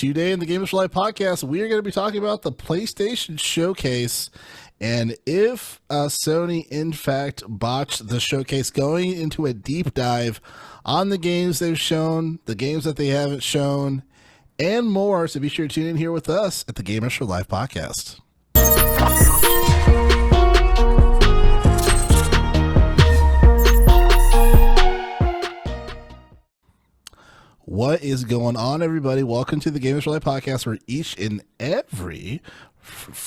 Today in the Gamers for Life podcast, we are going to be talking about the PlayStation Showcase and if Sony, in fact, botched the showcase, going into a deep dive on the games they've shown, the games that they haven't shown, and more. So be sure to tune in here with us at the Gamers for Life podcast. What is going on, everybody? Welcome to the Gamers for Life podcast, where each and every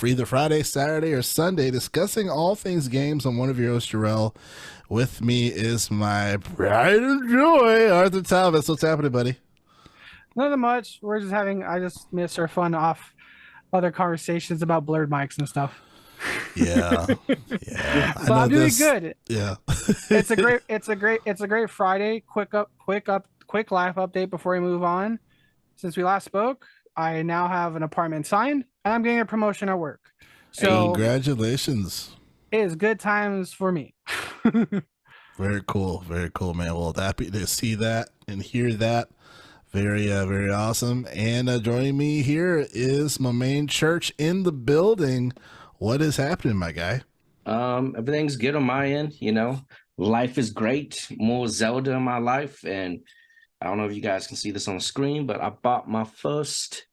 either Friday, Saturday, or Sunday, discussing all things games. I'm one of your hosts, Jarrell. With me is my pride and joy, Arthur Thomas. What's happening, buddy? Nothing much. I just miss our fun off other conversations about blurred mics and stuff. Yeah. But I'm doing good. Yeah. It's a great Friday. Quick life update before we move on. Since we last spoke, I now have an apartment signed and I'm getting a promotion at work. So congratulations. It is good times for me. Very cool, man. Well, happy to see that and hear that. Very awesome. And joining me here is my main church in the building. What is happening, my guy? Everything's good on my end. You know, life is great. More Zelda in my life, and I don't know if you guys can see this on the screen, but I bought my first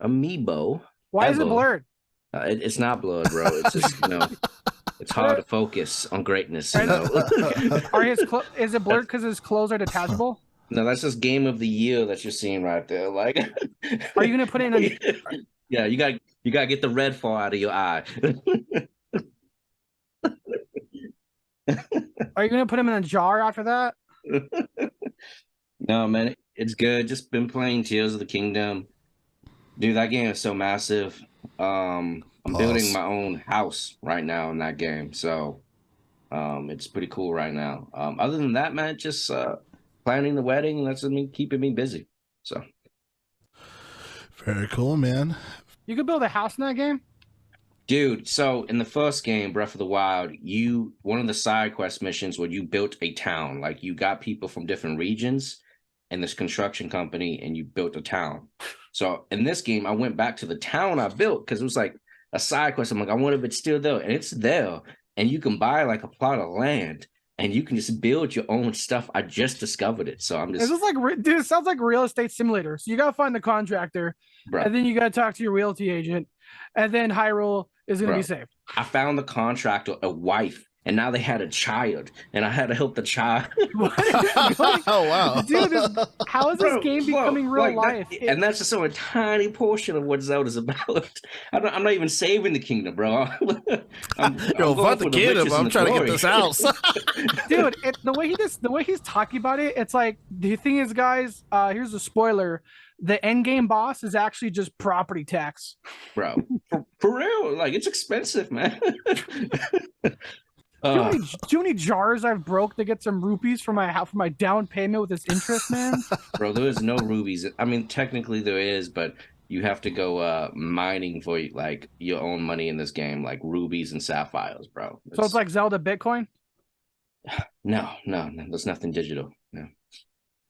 amiibo. Why ever. is it blurred? It's not blurred, bro. It's just, it's hard to focus on greatness. You know? Is it blurred because his clothes are detachable? No, that's just game of the year that you're seeing right there. Like, are you gonna put it in? Yeah, you gotta get the red fall out of your eye. Are you gonna put him in a jar after that? No, man, it's good. Just been playing Tears of the Kingdom. Dude, that game is so massive. I'm building my own house right now in that game, so it's pretty cool right now. Other than that, man, just planning the wedding. That's keeping me busy. So very cool, man. You could build a house in that game? Dude, so in the first game, Breath of the Wild, one of the side quest missions where you built a town. Like, you got people from different regions and this construction company, and you built a town. So in this game, I went back to the town I built because it was like a side quest. I'm like, I wonder if it's still there. And it's there. And you can buy like a plot of land and you can just build your own stuff. I just discovered it. So I'm just... It's just like, dude, it sounds like a real estate simulator. So you got to find the contractor, bro, and then you got to talk to your realty agent, and then Hyrule is going to be saved. I found the contractor a wife, and now they had a child, and I had to help the child. Oh, wow. Dude, how is this game becoming real life? And that's just a tiny portion of what Zelda's about. I'm not even saving the kingdom, bro. I'm fuck the kingdom. I'm trying to get this house. Dude, the way he's talking about it, it's like, the thing is, guys, here's a spoiler. The end game boss is actually just property tax. Bro, for real. Like, it's expensive, man. Do you know how many jars I've broke to get some rupees for my down payment with this interest, man? Bro, there is no rubies. I mean, technically there is, but you have to go mining for like your own money in this game, like rubies and sapphires, bro. So it's like Zelda Bitcoin? No. There's nothing digital. No.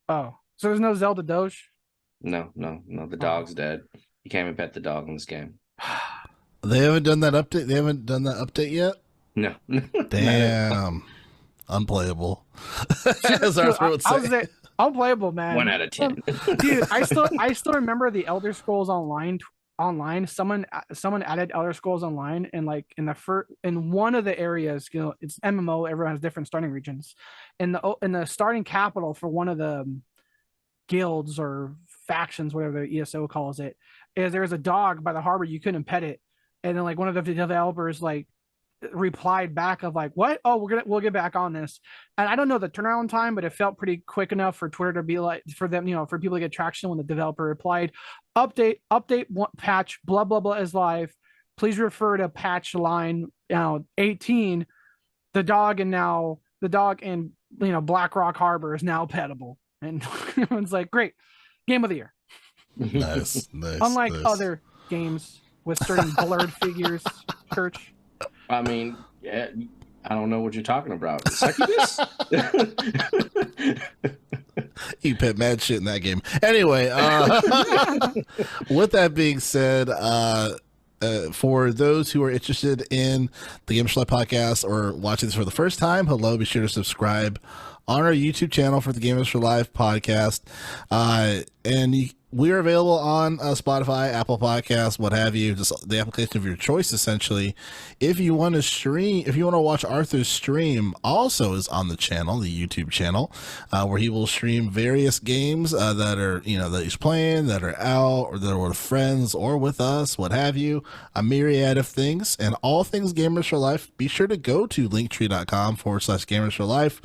Oh, so there's no Zelda Doge? No. The dog's dead. You can't even pet the dog in this game. They haven't done that update. They haven't done that update yet. No. Damn. Unplayable. As Arthur would say. Unplayable, man. 1 out of 10. Dude, I still remember the Elder Scrolls Online. Someone added Elder Scrolls Online, and like in one of the areas, it's MMO. Everyone has different starting regions. In the starting capital for one of the guilds or factions, whatever the ESO calls it, is there was a dog by the harbor. You couldn't pet it, and then like one of the developers like replied back of like, what? Oh, we'll get back on this. And I don't know the turnaround time, but it felt pretty quick enough for Twitter to be like, for them, for people to get traction when the developer replied, update patch blah blah blah is live. Please refer to patch line 18. The dog in Blackrock Harbor is now pettable. And everyone's like, great, game of the year. Nice. Unlike other games with certain blurred figures, Church. I mean, yeah, I don't know what you're talking about. Succubus? You put mad shit in that game. Anyway, with that being said, for those who are interested in the Gamers Life podcast or watching this for the first time, hello, be sure to subscribe on our YouTube channel for the Gamers for Life podcast. We are available on Spotify, Apple Podcasts, what have you, just the application of your choice, essentially. If you want to stream, if you want to watch Arthur's stream, also is on the channel, the YouTube channel, where he will stream various games that are, that he's playing, that are out, or that are with friends or with us, what have you, a myriad of things, and all things Gamers for Life. Be sure to go to linktree.com/Gamers for Life.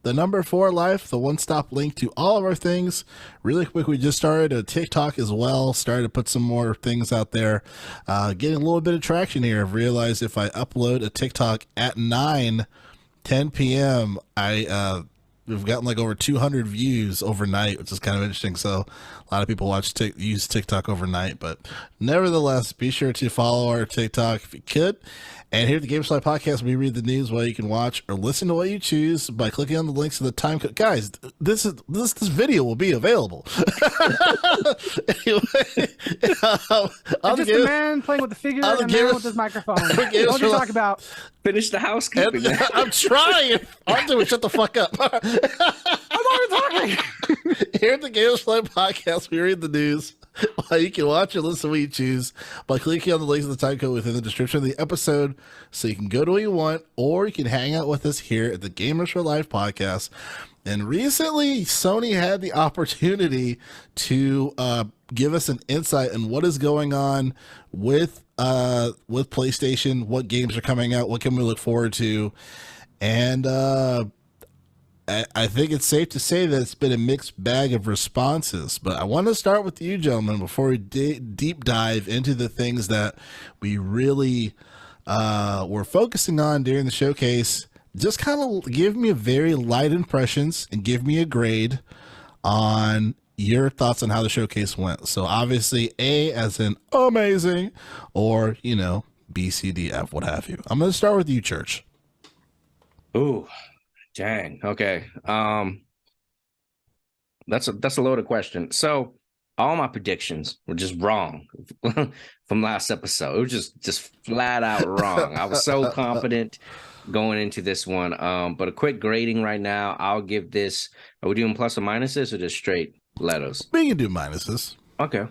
The number 4 Life, the one-stop link to all of our things. Really quick, we just started a TikTok as well. Started to put some more things out there. Getting a little bit of traction here. I've realized if I upload a TikTok at 10 p.m., we've gotten like over 200 views overnight, which is kind of interesting. So a lot of people use TikTok overnight. But nevertheless, be sure to follow our TikTok if you could. And here at the Gamers Life podcast, we read the news while you can watch or listen to what you choose by clicking on the links to the time code. Guys, this video will be available. Anyway, just a man playing with the figure and a man with his microphone. What you talk about? Finish the housekeeping. I'm trying. I'm doing. Shut the fuck up. I'm already talking. Here at the Gamers Life podcast, we read the news while you can watch or listen to what you choose by clicking on the links of the time code within the description of the episode, so you can go to what you want, or you can hang out with us here at the Gamers for Life podcast. And recently, Sony had the opportunity to give us an insight on what is going on with PlayStation, what games are coming out, what can we look forward to, and I think it's safe to say that it's been a mixed bag of responses. But I want to start with you, gentlemen, before we deep dive into the things that we really were focusing on during the showcase. Just kind of give me a very light impressions and give me a grade on your thoughts on how the showcase went. So obviously A as in amazing, or, B, C, D, F, what have you. I'm going to start with you, Church. Ooh. Dang. Okay. That's a loaded question. So all my predictions were just wrong from last episode. It was just flat out wrong. I was so confident going into this one. But a quick grading right now. I'll give this. Are we doing plus or minuses or just straight letters? We can do minuses. Okay.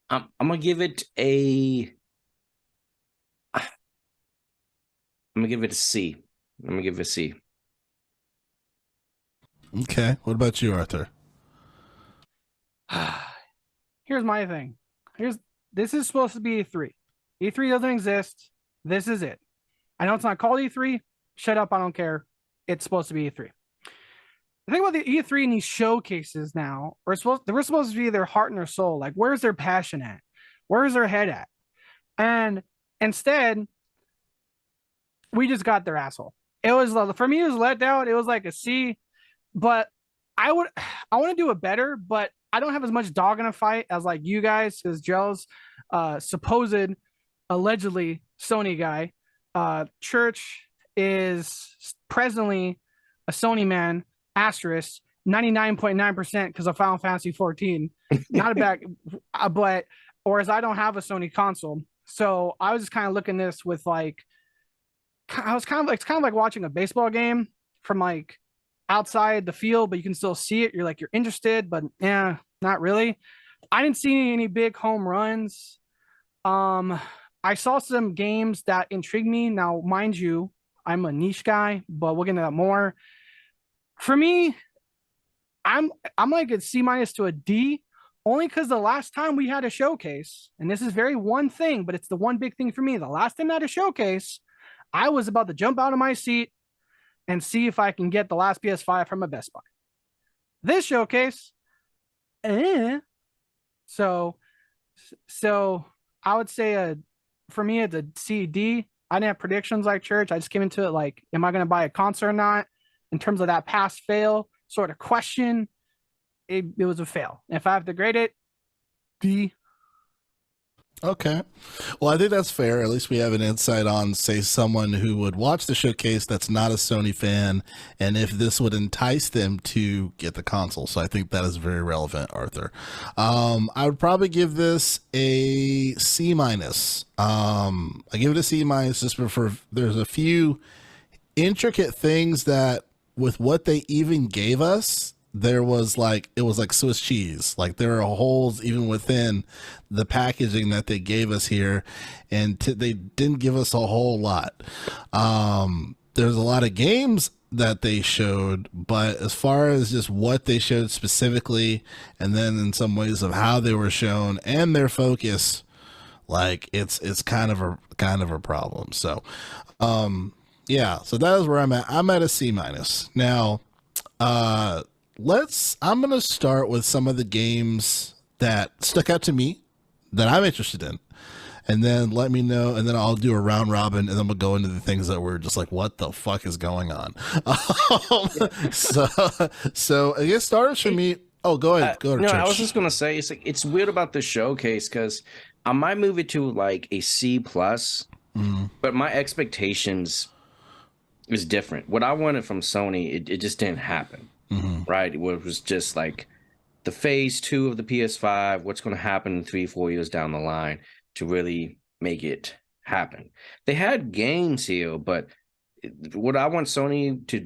I'm gonna give it a C. I'm gonna give it a C. Okay. What about you, Arthur? Here's my thing. This is supposed to be E3. E3 doesn't exist. This is it. I know it's not called E3. Shut up. I don't care. It's supposed to be E3. The thing about the E3 and these showcases now, they were supposed to be their heart and their soul. Like, where's their passion at? Where's their head at? And instead, we just got their asshole. It was, for me, it was let down. It was like a C. But I want to do it better, but I don't have as much dog in a fight as like you guys, because Joe's supposed allegedly Sony guy. Church is presently a Sony man, asterisk 99.9% because of Final Fantasy 14. Not a bad, but whereas I don't have a Sony console, so I was just kind of looking at this with like, it's kind of like watching a baseball game from like outside the field, but you can still see it. You're interested, but yeah, not really. I didn't see any big home runs. I saw some games that intrigued me. Now, mind you, I'm a niche guy, but we'll get into that more. For me, I'm like a C- to a D, only because the last time we had a showcase, and this is very one thing, but it's the one big thing for me. The last time I had a showcase, I was about to jump out of my seat and see if I can get the last PS5 from a Best Buy. This showcase, so I would say for me it's a C, D. I didn't have predictions like Church. I just came into it like, am I going to buy a console or not? In terms of that pass fail sort of question, it was a fail. If I have to grade it, D. Okay. Well, I think that's fair. At least we have an insight on, say, someone who would watch the showcase that's not a Sony fan, and if this would entice them to get the console. So I think that is very relevant, Arthur. I would probably give this a C minus. I give it a C minus just for there's a few intricate things that with what they even gave us, there was like it was like Swiss cheese. Like there are holes even within the packaging that they gave us here, and they didn't give us a whole lot. There's a lot of games that they showed, but as far as just what they showed specifically, and then in some ways of how they were shown and their focus, like it's kind of a problem. So, yeah, so that is where I'm at. I'm at a C minus now. I'm going to start with some of the games that stuck out to me that I'm interested in, and then let me know, and then I'll do a round robin, and then we'll go into the things that we're just like, what the fuck is going on? So I guess starters for me. Oh, go ahead. Go to no, church. I was just gonna say it's weird about the showcase because I might move it to like a C plus, but my expectations is different. What I wanted from Sony, it just didn't happen. Right? It was just like the phase 2 of the PS5, what's going to happen 3-4 years down the line to really make it happen. They had games here, but what I wanted Sony to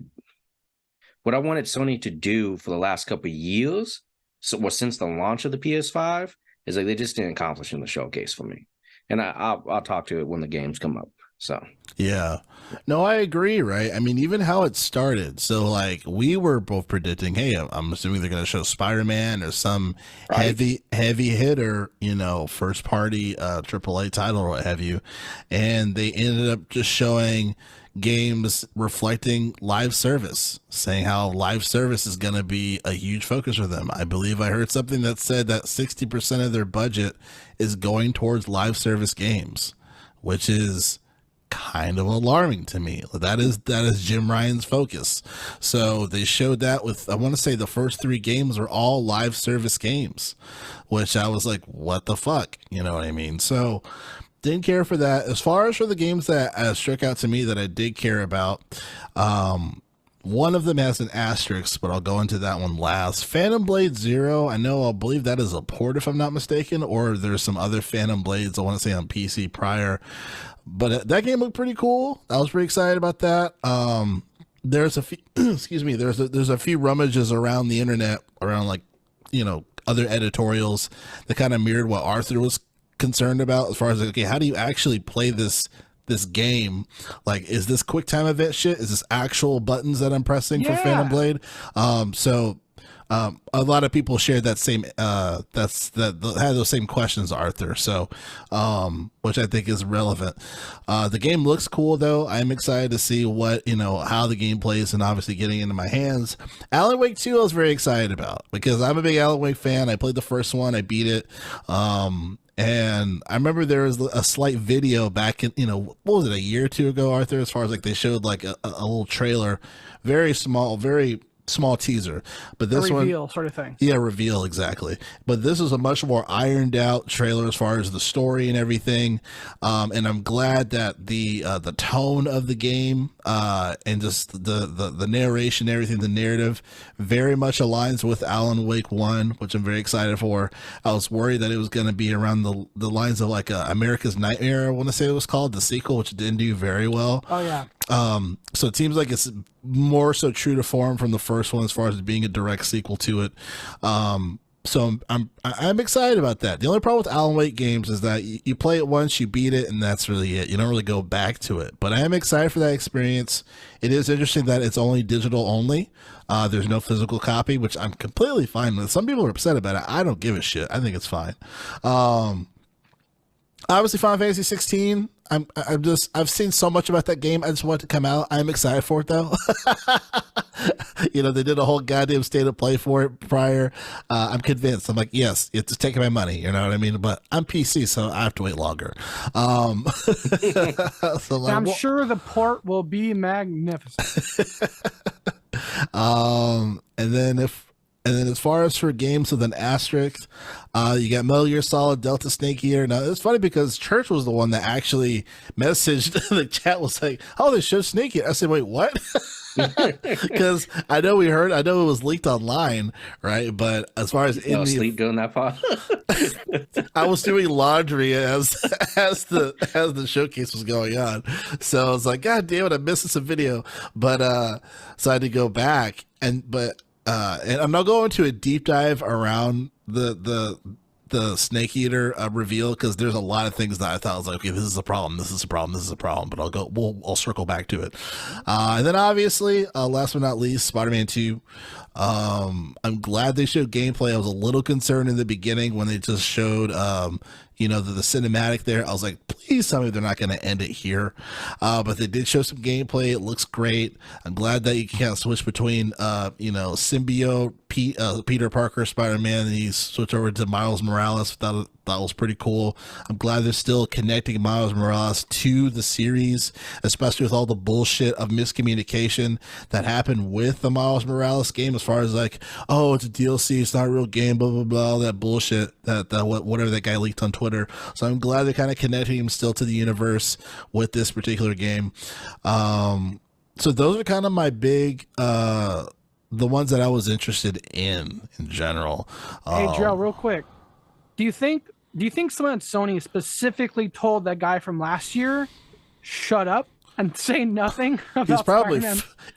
do for the last couple of years, since the launch of the PS5, is like they just didn't accomplish in the showcase for me. And I'll talk to it when the games come up. So yeah, no, I agree. Right. I mean, even how it started. So like we were both predicting, hey, I'm assuming they're going to show Spider-Man or some heavy hitter, first party AAA title or what have you. And they ended up just showing games reflecting live service, saying how live service is going to be a huge focus for them. I believe I heard something that said that 60% of their budget is going towards live service games, which is kind of alarming to me. That is Jim Ryan's focus. So they showed that with, I want to say the first 3 games are all live service games, which I was like, what the fuck? You know what I mean? So didn't care for that. As far as for the games that struck out to me that I did care about, one of them has an asterisk, but I'll go into that one last. Phantom Blade Zero, I believe that is a port if I'm not mistaken, or there's some other Phantom Blades I want to say on PC prior. But that game looked pretty cool. I was pretty excited about that. There's a few, excuse me, there's a few rummages around the internet around like, other editorials that kind of mirrored what Arthur was concerned about as far as like, okay, how do you actually play this game? Like, is this quick time event shit? Is this actual buttons that I'm pressing for Phantom Blade? A lot of people shared that same had those same questions, Arthur. So, which I think is relevant. The game looks cool though. I'm excited to see what how the game plays and obviously getting into my hands. Alan Wake 2 I was very excited about because I'm a big Alan Wake fan. I played the first one. I beat it. And I remember there was a slight video back in, what was it, a year or two ago, Arthur, as far as like they showed like a little trailer, very small teaser, but this reveal sort of thing. Yeah, reveal, exactly. But this is a much more ironed out trailer as far as the story and everything. And I'm glad that the tone of the game and just the narration, everything, the narrative very much aligns with Alan Wake 1, which I'm very excited for. I was worried that it was going to be around the lines of like America's Nightmare, I want to say it was called, the sequel, which didn't do very well. Oh yeah. So it seems like it's more so true to form from the first one as far as being a direct sequel to it. So I'm excited about that. The only problem with Alan Wake games is that you play it once, you beat it, and that's really it. You don't really go back to it. But I am excited for that experience. It is interesting that it's only digital only. There's no physical copy, which I'm completely fine with. Some people are upset about it. I don't give a shit. I think it's fine. Obviously, Final Fantasy 16. I've seen so much about that game. I just want it to come out. I'm excited for it though. They did a whole goddamn state of play for it prior. I'm convinced. I'm like, yes, it's taking my money. You know what I mean? But I'm PC, so I have to wait longer. So like, I'm sure the port will be magnificent. And then And then as far as for games with an asterisk, you got Metal Gear Solid, Delta Snake Eater. Now it's funny because Church was the one that actually messaged the chat, was like, "Oh, they showed Snake Eater." I said, "Wait, what?" Because I know it was leaked online, right? But as far as fell asleep during that part. I was doing laundry as the showcase was going on, so I was like, "God damn it, I'm missing some video." But so I had to go back and I'm not going to a deep dive around the Snake Eater reveal, because there's a lot of things that I thought was like, okay, this is a problem, this is a problem, this is a problem, but I'll circle back to it. And then obviously, last but not least, Spider-Man 2. I'm glad they showed gameplay. I was a little concerned in the beginning when they just showed the cinematic there. I was like, please tell me they're not going to end it here. But they did show some gameplay. It looks great. I'm glad that you can kind of switch between symbiote Peter Parker Spider-Man, and you switch over to Miles Morales. That was pretty cool. I'm glad they're still connecting Miles Morales to the series, especially with all the bullshit of miscommunication that happened with the Miles Morales game, as far as like, oh, it's a DLC, it's not a real game, blah blah blah, all that bullshit that whatever that guy leaked on Twitter. So I'm glad they're kind of connecting him still to the universe with this particular game. So those are kind of my big the ones that I was interested in general. Hey Joe, real quick, do you think someone at Sony specifically told that guy from last year shut up and say nothing about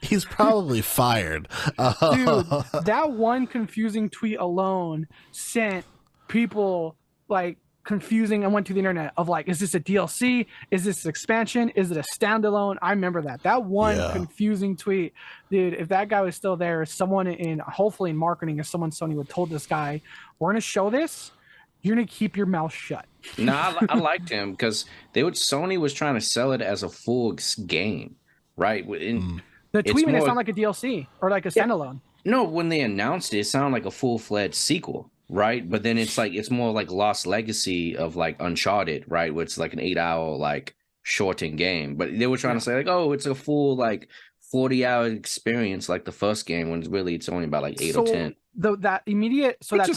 he's probably fired. Dude, that one confusing tweet alone sent people like confusing and went to the internet of like, is this a DLC? Is this an expansion? Is it a standalone? I remember that one confusing tweet, dude. If that guy was still there, someone hopefully in marketing, if someone Sony would told this guy, we're gonna show this, you're gonna keep your mouth shut. No, I liked him because Sony was trying to sell it as a full game, right? The tweet made it sound like a DLC or like a standalone. No, when they announced it sounded like a full-fledged sequel, right? But then it's more like Lost Legacy of like Uncharted, right? Where it's like an 8-hour like shortened game. But they were trying to say like, oh, it's a full like 40-hour experience like the first game, when really it's only about like 8 or 10. That's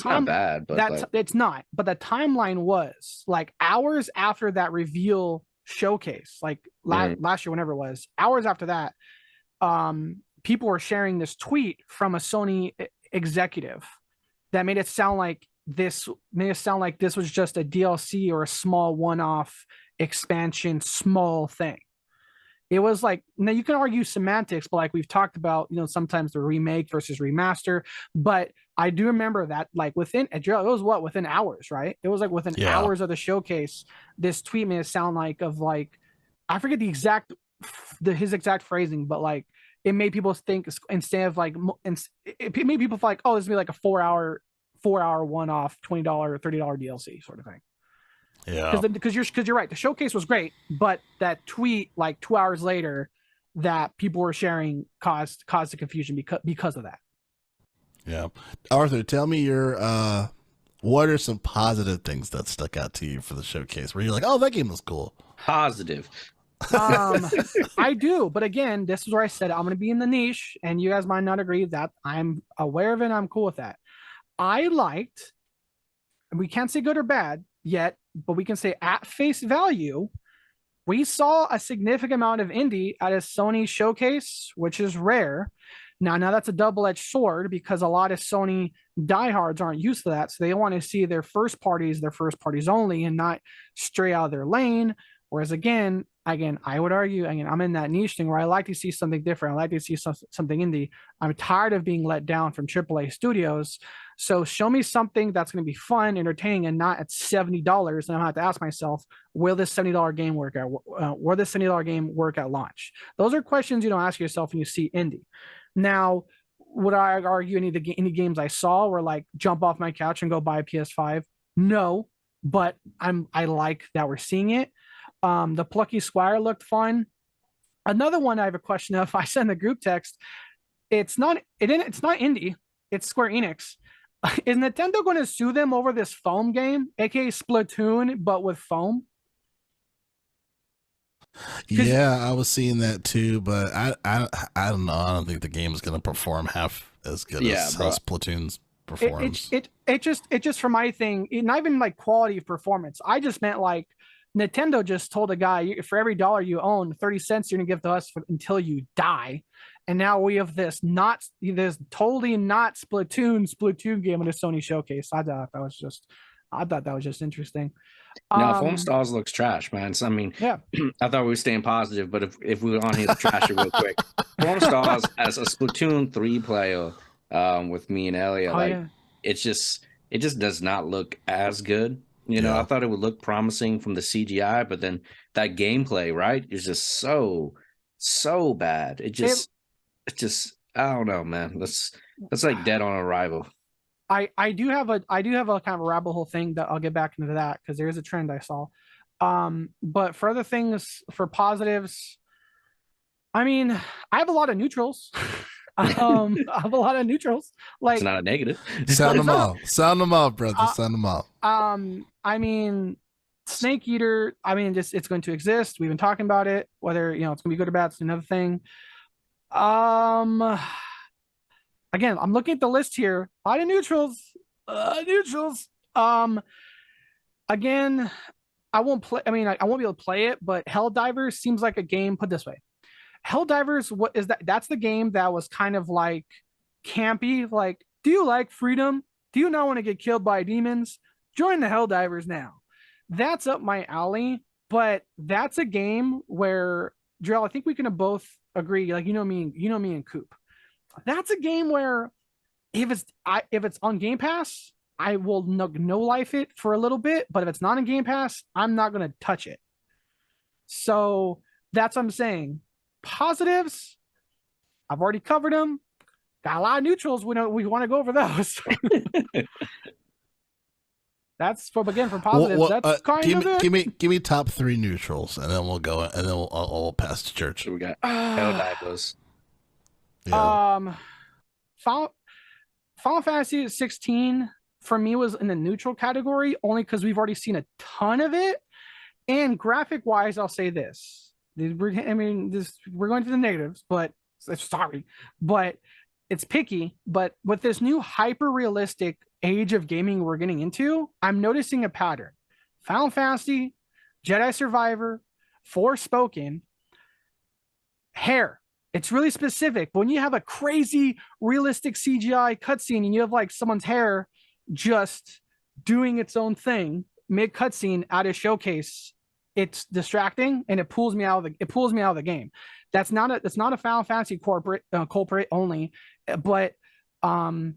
not bad, but it's not. But the timeline was like hours after that reveal showcase, like last year, whenever it was, hours after that, people were sharing this tweet from a Sony executive that made it sound like this was just a DLC or a small one-off expansion, small thing. It was like, now you can argue semantics, but like we've talked about, sometimes the remake versus remaster. But I do remember that like within hours, right? It was like within hours of the showcase, this tweet made it sound like I forget his exact phrasing, but like it made people think, instead of like, it made people feel like, oh, this would be like a 4-hour one-off $20 or $30 DLC sort of thing. Yeah, because you're right. The showcase was great, but that tweet like 2 hours later that people were sharing caused the confusion because of that. Yeah, Arthur, tell me what are some positive things that stuck out to you for the showcase where you're like, oh, that game was cool? Positive. I do, but again, this is where I said I'm going to be in the niche, and you guys might not agree. That I'm aware of it, and I'm cool with that. I liked, and we can't say good or bad yet, but we can say at face value, we saw a significant amount of indie at a Sony showcase, which is rare. Now that's a double-edged sword, because a lot of Sony diehards aren't used to that, so they want to see their first parties only, and not stray out of their lane. Whereas again, I would argue, I'm in that niche thing where I like to see something different. I like to see something indie. I'm tired of being let down from AAA studios. So show me something that's going to be fun, entertaining, and not at $70. And I'm going to have to ask myself, will this $70 game work at launch? Those are questions you don't ask yourself when you see indie. Now, would I argue any of the indie games I saw were like jump off my couch and go buy a PS5? No, but I like that we're seeing it. The Plucky Squire looked fun. Another one I have a question of, I sent the group text. It's not indie. It's Square Enix. Is Nintendo going to sue them over this foam game, aka Splatoon, but with foam? Yeah, I was seeing that too, but I don't know. I don't think the game is going to perform half as good Yeah, as bro. how Splatoon's performs. It just for my thing, not even like quality of performance. I just meant like Nintendo just told a guy, for every dollar you own, 30 cents you're gonna give to us until you die. And now we have this totally not Splatoon game in a Sony showcase. I thought that was just interesting. No, Foam Stars looks trash, man. So, I mean, Yeah. I thought we were staying positive, but if we were on here to trash it real quick, Foam Stars as a Splatoon 3 player, with me and Elliot, it just does not look as good. You know, I thought it would look promising from the CGI, but then that gameplay, right, is just so bad. It just I don't know, man. That's like dead on arrival. I do have a kind of a rabbit hole thing that I'll get back into that because there is a trend I saw. But for other things, for positives, I mean, I have a lot of neutrals. I have a lot of neutrals. Like, it's not a negative. Sound them off. Sound them off, brother. Sound them off. I mean, Snake Eater, I mean, just it's going to exist. We've been talking about it. Whether it's gonna be good or bad, it's another thing. Again, I'm looking at the list here. A lot of neutrals. Again, I won't play. I mean, I won't be able to play it, but Helldivers seems like a game. Put this way, Helldivers, what is that? That's the game that was kind of like campy. Like, do you like freedom? Do you not want to get killed by demons? Join the Helldivers now. That's up my alley. But that's a game where, Drell, I think we can both agree. Like, me and Coop. That's a game where if it's on Game Pass, I will no life it for a little bit. But if it's not on Game Pass, I'm not gonna touch it. So that's what I'm saying. Positives, I've already covered them. Got a lot of neutrals. We want to go over those. That's for positives. That's kind of it. Give me top 3 neutrals, and then we'll go, and then I'll pass to church. So we got Helldivers. Yeah. Final Fantasy 16 for me was in the neutral category only because we've already seen a ton of it. And graphic wise, I'll say this. We're going to the negatives, but sorry, but it's picky. But with this new hyper realistic age of gaming we're getting into, I'm noticing a pattern. Final Fantasy, Jedi Survivor, Forspoken, hair. It's really specific. When you have a crazy realistic CGI cutscene and you have like someone's hair just doing its own thing mid cutscene at a showcase, it's distracting and it pulls me out of the game. That's not a Final Fantasy culprit only, but again,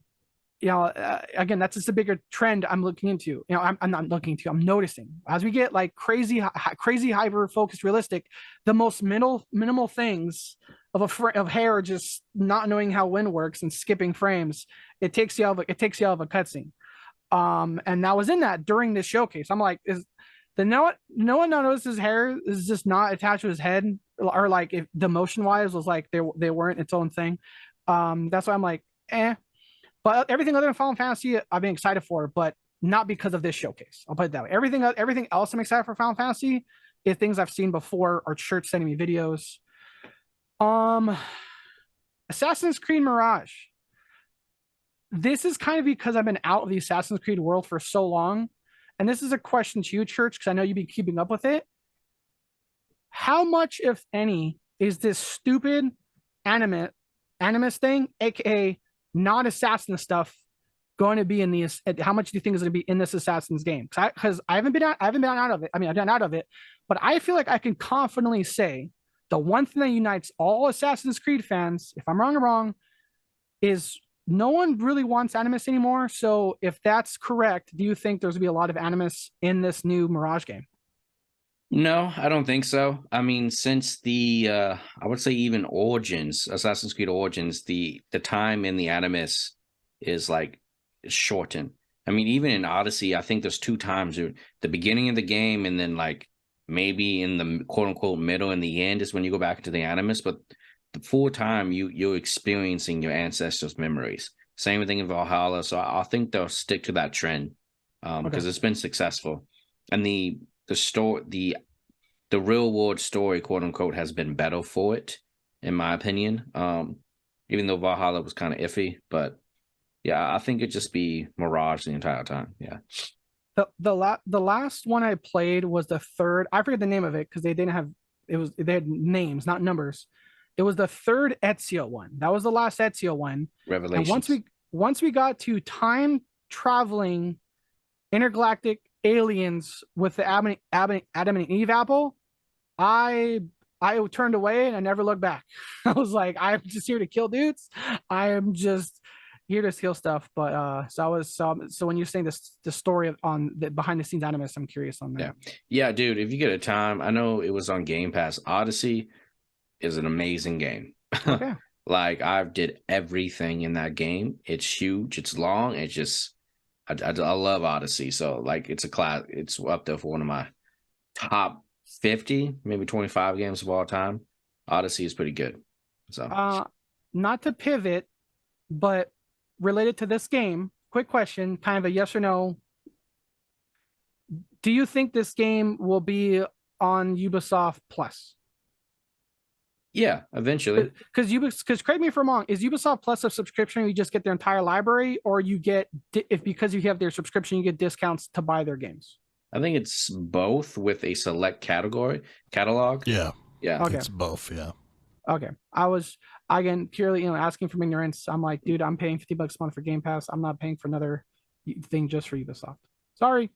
that's just a bigger trend I'm looking into. I'm not looking into. I'm noticing as we get like crazy hyper focused realistic, the most minimal things of hair just not knowing how wind works and skipping frames. It takes you out of a cutscene. And that was in that during this showcase. I'm like, no one noticed his hair is just not attached to his head, or like if the motion wise was like they weren't its own thing. That's why I'm like, eh. But everything other than Final Fantasy, I've been excited for, but not because of this showcase. I'll put it that way. Everything else I'm excited for Final Fantasy is things I've seen before or church sending me videos. Assassin's Creed Mirage. This is kind of because I've been out of the Assassin's Creed world for so long. And this is a question to you, Church, because I know you've been keeping up with it. How much, if any, is this stupid animus thing, aka non-assassin stuff, going to be in these? How much do you think is going to be in this Assassin's game? Because I haven't been out of it. I mean, I've been out of it, but I feel like I can confidently say the one thing that unites all Assassin's Creed fans, if I'm wrong or wrong, is no one really wants animus anymore. So if that's correct, do you think there's going to be a lot of animus in this new Mirage game? No, I don't think so. I mean, since the I would say even Origins, Assassin's Creed Origins, the time in the animus is like shortened. I mean, even in Odyssey, I think there's 2 times: the beginning of the game and then like maybe in the quote unquote middle and the end is when you go back into the animus. But the full time you're experiencing your ancestors' memories. Same thing in Valhalla. So I think they'll stick to that trend because it's been successful, and the real world story, quote unquote, has been better for it, in my opinion. even though Valhalla was kind of iffy. But yeah, I think it'd just be Mirage the entire time. Yeah. The last one I played was the third. I forget the name of it because they didn't have they had names, not numbers. It was the third Ezio one. That was the last Ezio one. Revelations. And once we got to time traveling intergalactic aliens with the Adam and Eve apple, I turned away and I never looked back. I was like, I'm just here to kill dudes. I am just here to steal stuff. But so when you're saying this the story on the behind the scenes animus, I'm curious on that. Yeah, dude. If you get a time, I know it was on Game Pass. Odyssey is an amazing game. Okay. Like I've did everything in that game. It's huge. It's long. It's just I love Odyssey. So like it's a class. It's up there for one of my top 50, maybe 25 games of all time. Odyssey is pretty good. So not to pivot, but related to this game, quick question, kind of a yes or no. Do you think this game will be on Ubisoft Plus? Yeah, eventually. Because correct me if I'm wrong, is Ubisoft Plus a subscription? You just get their entire library, or you get because you have their subscription, you get discounts to buy their games? I think it's both with a select catalog. Yeah. Okay. It's both. Yeah. Okay. I was again purely asking from ignorance. I'm like, dude, I'm paying $50 a month for Game Pass. I'm not paying for another thing just for Ubisoft. Sorry.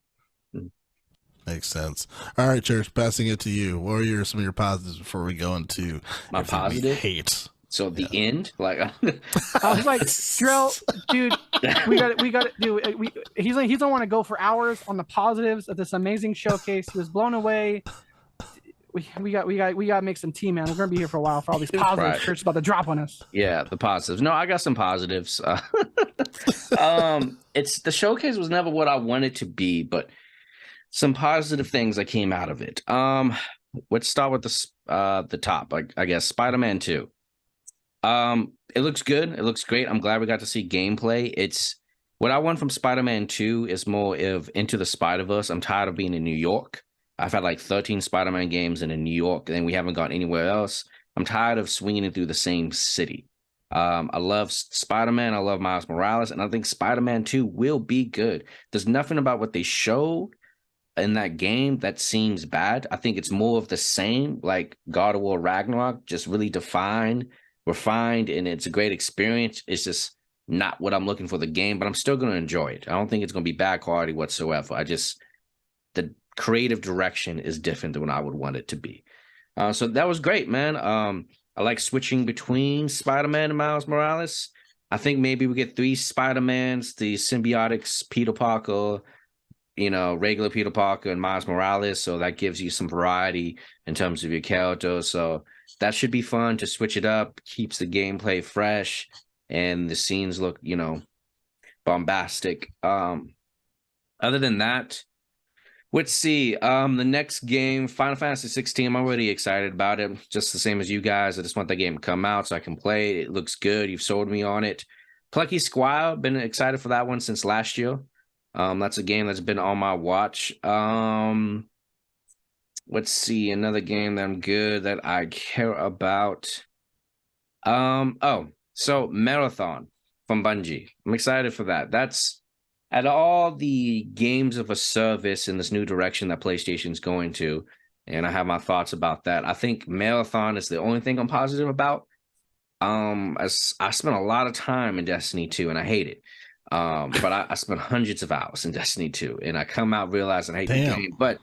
Makes sense. All right, Church, passing it to you. What are some of your positives before we go into my positive hate? So the end, like I was like, Drell, dude, we got to do. He's like, he don't want to go for hours on the positives of this amazing showcase. He was blown away. We got to make some tea, man. We're gonna be here for a while for all these positives. Right. Church about to drop on us. Yeah, the positives. No, I got some positives. It's the showcase was never what I wanted to be, but some positive things that came out of it. Let's start with the top. I guess Spider-Man 2. It looks good. It looks great. I'm glad we got to see gameplay. It's what I want from Spider-Man 2 is more of Into the Spider-Verse. I'm tired of being in New York. I've had like 13 Spider-Man games in New York, and we haven't gone anywhere else. I'm tired of swinging it through the same city. I love Spider-Man. I love Miles Morales, and I think Spider-Man 2 will be good. There's nothing about what they showed in that game that seems bad. I think it's more of the same, like God of War Ragnarok, just really defined, refined, and it's a great experience. It's just not what I'm looking for the game, but I'm still going to enjoy it. I don't think it's going to be bad quality whatsoever. The creative direction is different than what I would want it to be. So that was great, man. I like switching between Spider-Man and Miles Morales. I think maybe we get 3 Spider-Mans, the symbiotics, Peter Parker, regular Peter Parker and Miles Morales. So that gives you some variety in terms of your characters. So that should be fun to switch it up, keeps the gameplay fresh, and the scenes look, bombastic. Other than that, let's see. The next game, Final Fantasy 16, I'm already excited about it. Just the same as you guys. I just want that game to come out so I can play it. It looks good. You've sold me on it. Plucky Squire, been excited for that one since last year. That's a game that's been on my watch. Let's see, another game that I'm good that I care about. So Marathon from Bungie. I'm excited for that. That's at all the games of a service in this new direction that PlayStation's going to, and I have my thoughts about that. I think Marathon is the only thing I'm positive about. I spent a lot of time in Destiny 2, and I hate it. But I spent hundreds of hours in Destiny 2, and I come out realizing I hate the game. But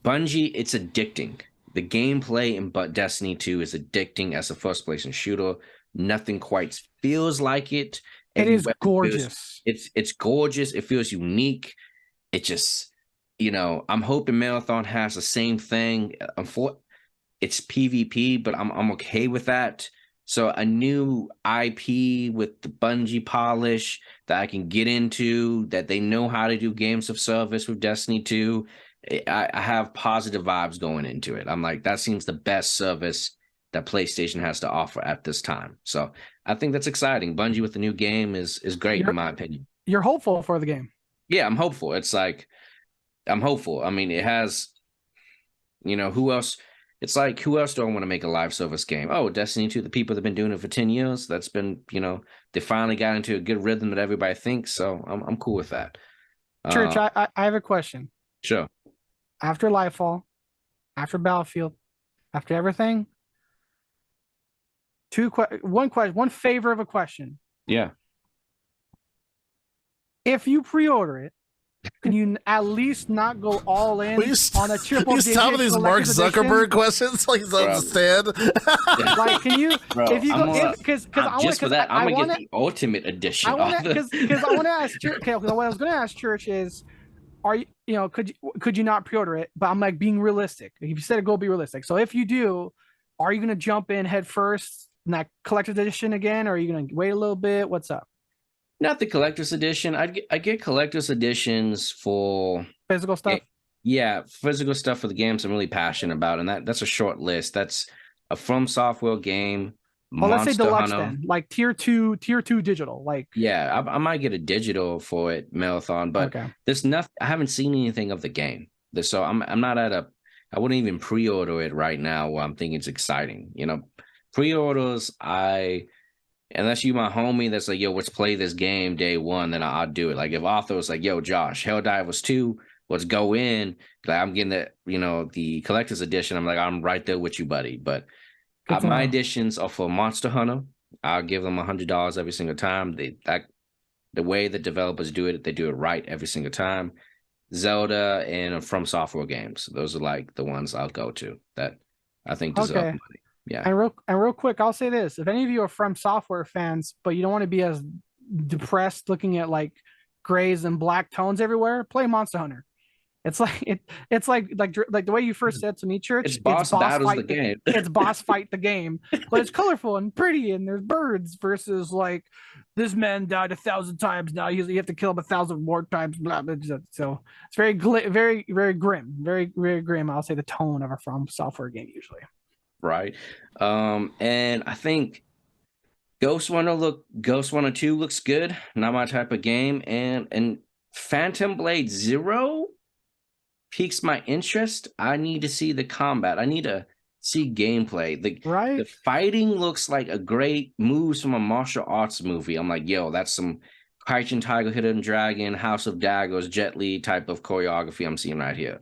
Bungie, it's addicting. The gameplay in Destiny 2 is addicting as a first-person shooter. Nothing quite feels like it. It is gorgeous. It's gorgeous. It feels unique. It just, I'm hoping Marathon has the same thing. It's PvP, but I'm okay with that. So a new IP with the Bungie polish that I can get into, that they know how to do games of service with Destiny 2. I have positive vibes going into it. I'm like, that seems the best service that PlayStation has to offer at this time. So I think that's exciting. Bungie with the new game is great in my opinion. You're hopeful for the game. Yeah, I'm hopeful. It's like, I'm hopeful. I mean, it has, who else? it's like, who else do I want to make a live service game? Oh, Destiny 2, the people that have been doing it for 10 years. That's been, they finally got into a good rhythm that everybody thinks. So I'm cool with that. Church, I have a question. Sure. After Lightfall, after Battlefield, after everything, one favor of a question. Yeah. If you pre-order it, can you at least not go all in on a triple digit? Stop with these Mark Zuckerberg questions, like he's on the stand. Like, can you? Bro, if you go, because I'm gonna get the ultimate edition. I want to, because I want to ask Church. Okay, what I was going to ask Church is, are you, could you not pre-order it? But I'm like being realistic. If you said go be realistic. So if you do, are you going to jump in head first in that collector's edition again, or are you going to wait a little bit? What's up? Not the collector's edition. I get collector's editions for Physical stuff. Yeah, physical stuff for the games I'm really passionate about, and that's a short list. That's a From Software game. Well, let's say deluxe Hunter. then, like tier two digital. Like, yeah, I might get a digital for it, Marathon, but there's nothing. I haven't seen anything of the game, so I'm not at a. I wouldn't even pre-order it right now. Where I'm thinking it's exciting. Pre-orders, unless you my homie that's like, yo, let's play this game day one, then I'll do it. Like if Arthur was like, yo, Josh, Helldivers 2, let's go in. Like I'm getting the collector's edition. I'm like, I'm right there with you, buddy. But my editions are for Monster Hunter. I'll give them $100 every single time. The way the developers do it, they do it right every single time. Zelda and From Software games. Those are like the ones I'll go to that I think deserve money. Yeah. And real quick, I'll say this: if any of you are From Software fans, but you don't want to be as depressed looking at like grays and black tones everywhere, play Monster Hunter. It's like it's like the way you first said to me, Church. It's boss battles the game. It's boss fight the game, but it's colorful and pretty, and there's birds versus like this man died 1,000 times now. You have to kill him 1,000 more times. Blah, blah, blah. So it's very very very grim, very very grim. I'll say the tone of a From Software game usually. Right. And I think Ghost Runner 2 looks good. Not my type of game. And Phantom Blade 0 piques my interest. I need to see the combat. I need to see gameplay. The fighting looks like a great moves from a martial arts movie. I'm like, yo, that's some Crouching Tiger, Hidden Dragon, House of Daggers, Jet Li type of choreography I'm seeing right here.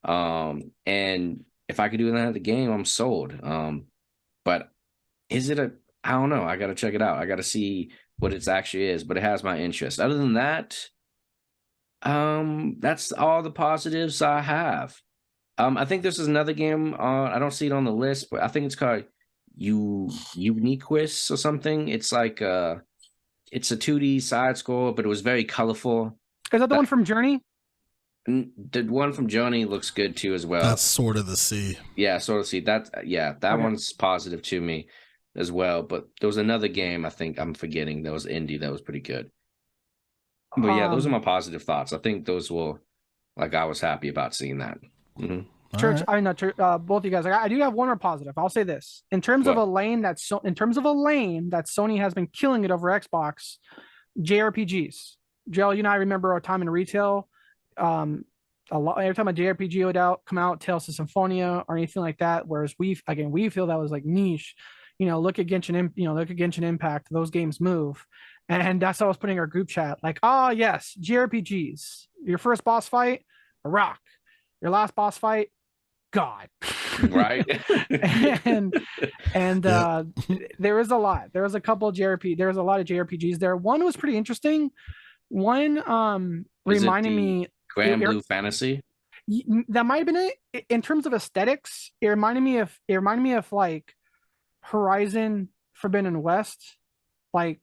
And if I could do that at the game, I'm sold. But is it I don't know. I got to check it out. I got to see what it actually is, but it has my interest. Other than that, that's all the positives I have. I think this is another game. I don't see it on the list, but I think it's called Uniquist or something. It's like it's a 2D side scroll, but it was very colorful. Is that the one from Journey? The one from Journey looks good too as well. That's Sword of the Sea. Yeah, Sword of the Sea. That one's positive to me as well. But there was another game I think I'm forgetting that was indie that was pretty good. But yeah, those are my positive thoughts. I think those will, like, I was happy about seeing that. Mm-hmm. Church, right. I know, both of you guys. I do have one more positive. I'll say this: in terms of a lane that Sony has been killing it over Xbox, JRPGs. Joel, you and I remember our time in retail. A lot every time a JRPG would come out, Tales of Symphonia or anything like that. Whereas we feel that was like niche. Look at Genshin Impact. Those games move, and that's how I was putting in our group chat. Like, yes, JRPGs. Your first boss fight, a rock. Your last boss fight, God. Right. and there is a lot. There was a couple of There was a lot of JRPGs there. One was pretty interesting. One reminded me. Grand Blue Fantasy. That might have been it. In terms of aesthetics, it reminded me of like Horizon Forbidden West, like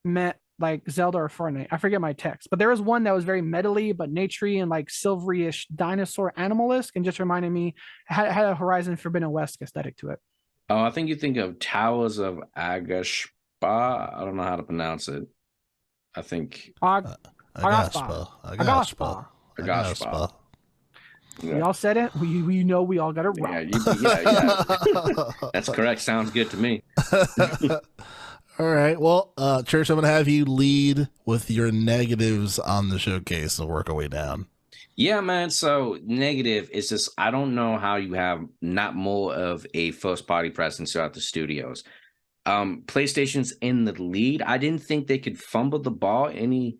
Zelda or Fortnite. I forget my text, but there was one that was very metally but naturey and like silvery-ish dinosaur animalesque, and just reminded me had a Horizon Forbidden West aesthetic to it. Oh, I think you think of Towers of Agashpa. I don't know how to pronounce it. I think Agashpa. We all said it. We know we all got it wrong. Yeah. That's correct. Sounds good to me. All right. Well, Church, I'm going to have you lead with your negatives on the showcase and work our way down. Yeah, man. So negative is just I don't know how you have not more of a first party presence throughout the studios. PlayStation's in the lead. I didn't think they could fumble the ball any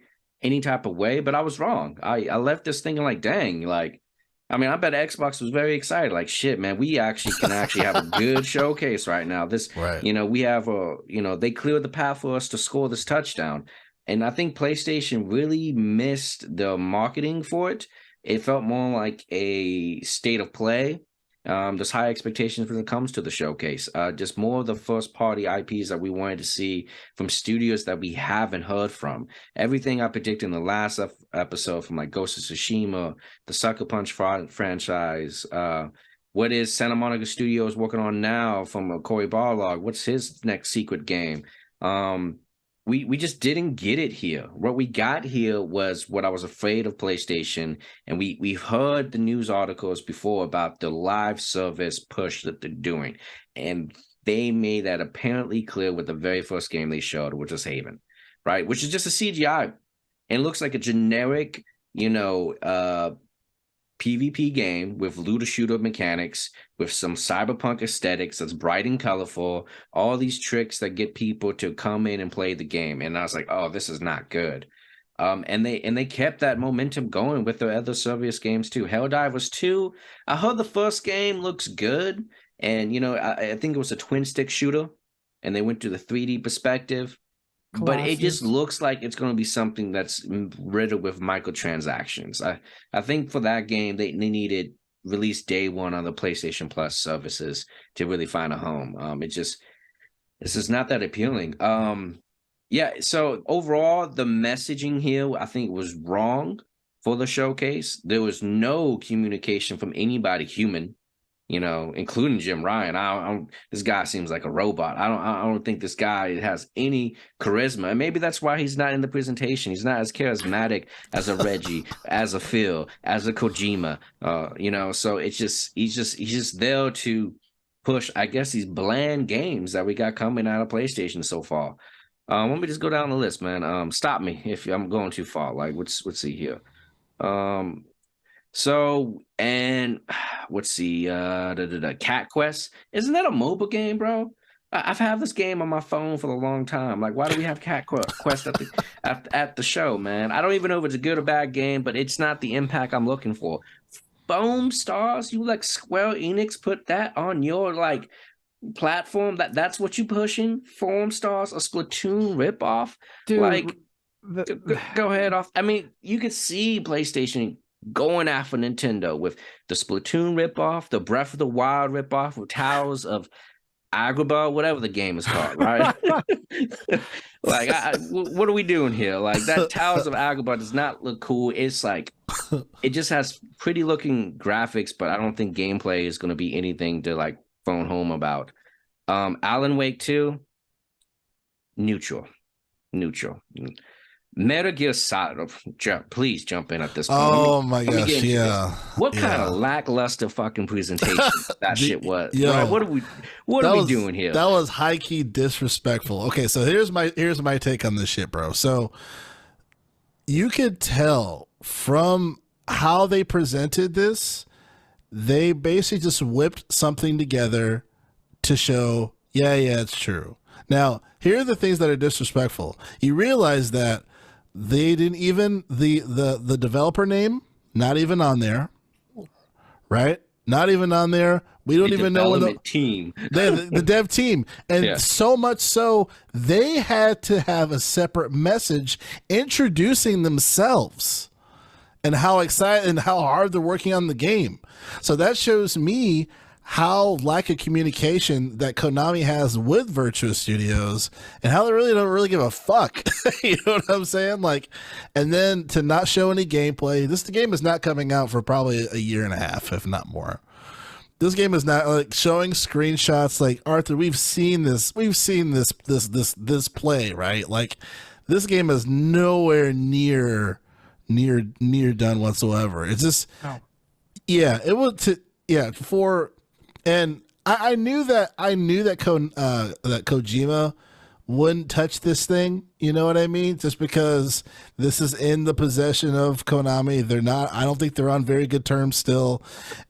type of way, but I was wrong. I left this thinking like, dang, like I mean, I bet Xbox was very excited. Like, shit, man, we actually can actually have a good showcase right now. This, Right. we have they cleared the path for us to score this touchdown. And I think PlayStation really missed the marketing for it. It felt more like a state of play. There's high expectations when it comes to the showcase. Just more of the first party IPs that we wanted to see from studios that we haven't heard from. Everything I predicted in the last episode, from like Ghost of Tsushima, the Sucker Punch franchise, what is Santa Monica Studios working on now from Cory Barlog? What's his next secret game? We just didn't get it here. What we got here was what I was afraid of PlayStation, and we've heard the news articles before about the live service push that they're doing, and they made that apparently clear with the very first game they showed, which was Haven, right? Which is just a CGI, and looks like a generic, PvP game with looter shooter mechanics, with some cyberpunk aesthetics that's bright and colorful, all these tricks that get people to come in and play the game. And I was like, oh, this is not good. And they kept that momentum going with the other Servius games too. Helldivers 2, I heard the first game looks good, and I think it was a twin stick shooter, and they went to the 3D perspective. But it just looks like it's going to be something that's riddled with microtransactions. I think for that game, they needed release day one on the PlayStation Plus services to really find a home. This is not that appealing. Yeah, so overall, the messaging here, I think, was wrong for the showcase. There was no communication from anybody human, including Jim Ryan. This guy seems like a robot. I don't think this guy has any charisma. And maybe that's why he's not in the presentation. He's not as charismatic as a Reggie, as a Phil, as a Kojima. So he's just there to push, I guess, these bland games that we got coming out of PlayStation so far. Let me just go down the list, man. Stop me if I'm going too far. Like, let's see here. So, and let's see, Cat Quest. Isn't that a mobile game, bro? I've had this game on my phone for a long time. Like, why do we have Cat Quest at the show, man? I don't even know if it's a good or bad game, but it's not the impact I'm looking for. Foam Stars, you like Square Enix put that on your like platform? That's what you pushing? Foam Stars, a Splatoon ripoff? Dude, like, go ahead off. I mean, you could see PlayStation going after Nintendo with the Splatoon ripoff, the Breath of the Wild ripoff, with Towers of Agrabah, whatever the game is called, right? Like, what are we doing here? Like, that Towers of Agrabah does not look cool. It's like, it just has pretty looking graphics, but I don't think gameplay is going to be anything to like phone home about. Alan Wake 2, neutral. Metal Gear Solid, please jump in at this point. Oh my gosh, yeah. What kind of lackluster fucking presentation that shit was? Yo, right? What are we doing here? That was high key disrespectful. Okay, so here's my take on this shit, bro. So you could tell from how they presented this, they basically just whipped something together to show, yeah, it's true. Now, here are the things that are disrespectful. You realize that they didn't even the developer name, not even on there, right? Not even on there. We don't even know the team. The dev team, and so much so they had to have a separate message introducing themselves and how excited and how hard they're working on the game. So that shows me how lack of communication that Konami has with Virtua Studios and how they really don't give a fuck. You know what I'm saying? Like, and then to not show any gameplay. The game is not coming out for probably a year and a half, if not more. This game is not like showing screenshots. Like, Arthur, we've seen this play, right? Like, this game is nowhere near done whatsoever. It's just, it was and I knew that Kojima wouldn't touch this thing. You know what I mean? Just because this is in the possession of Konami. They're not, I don't think they're on very good terms still.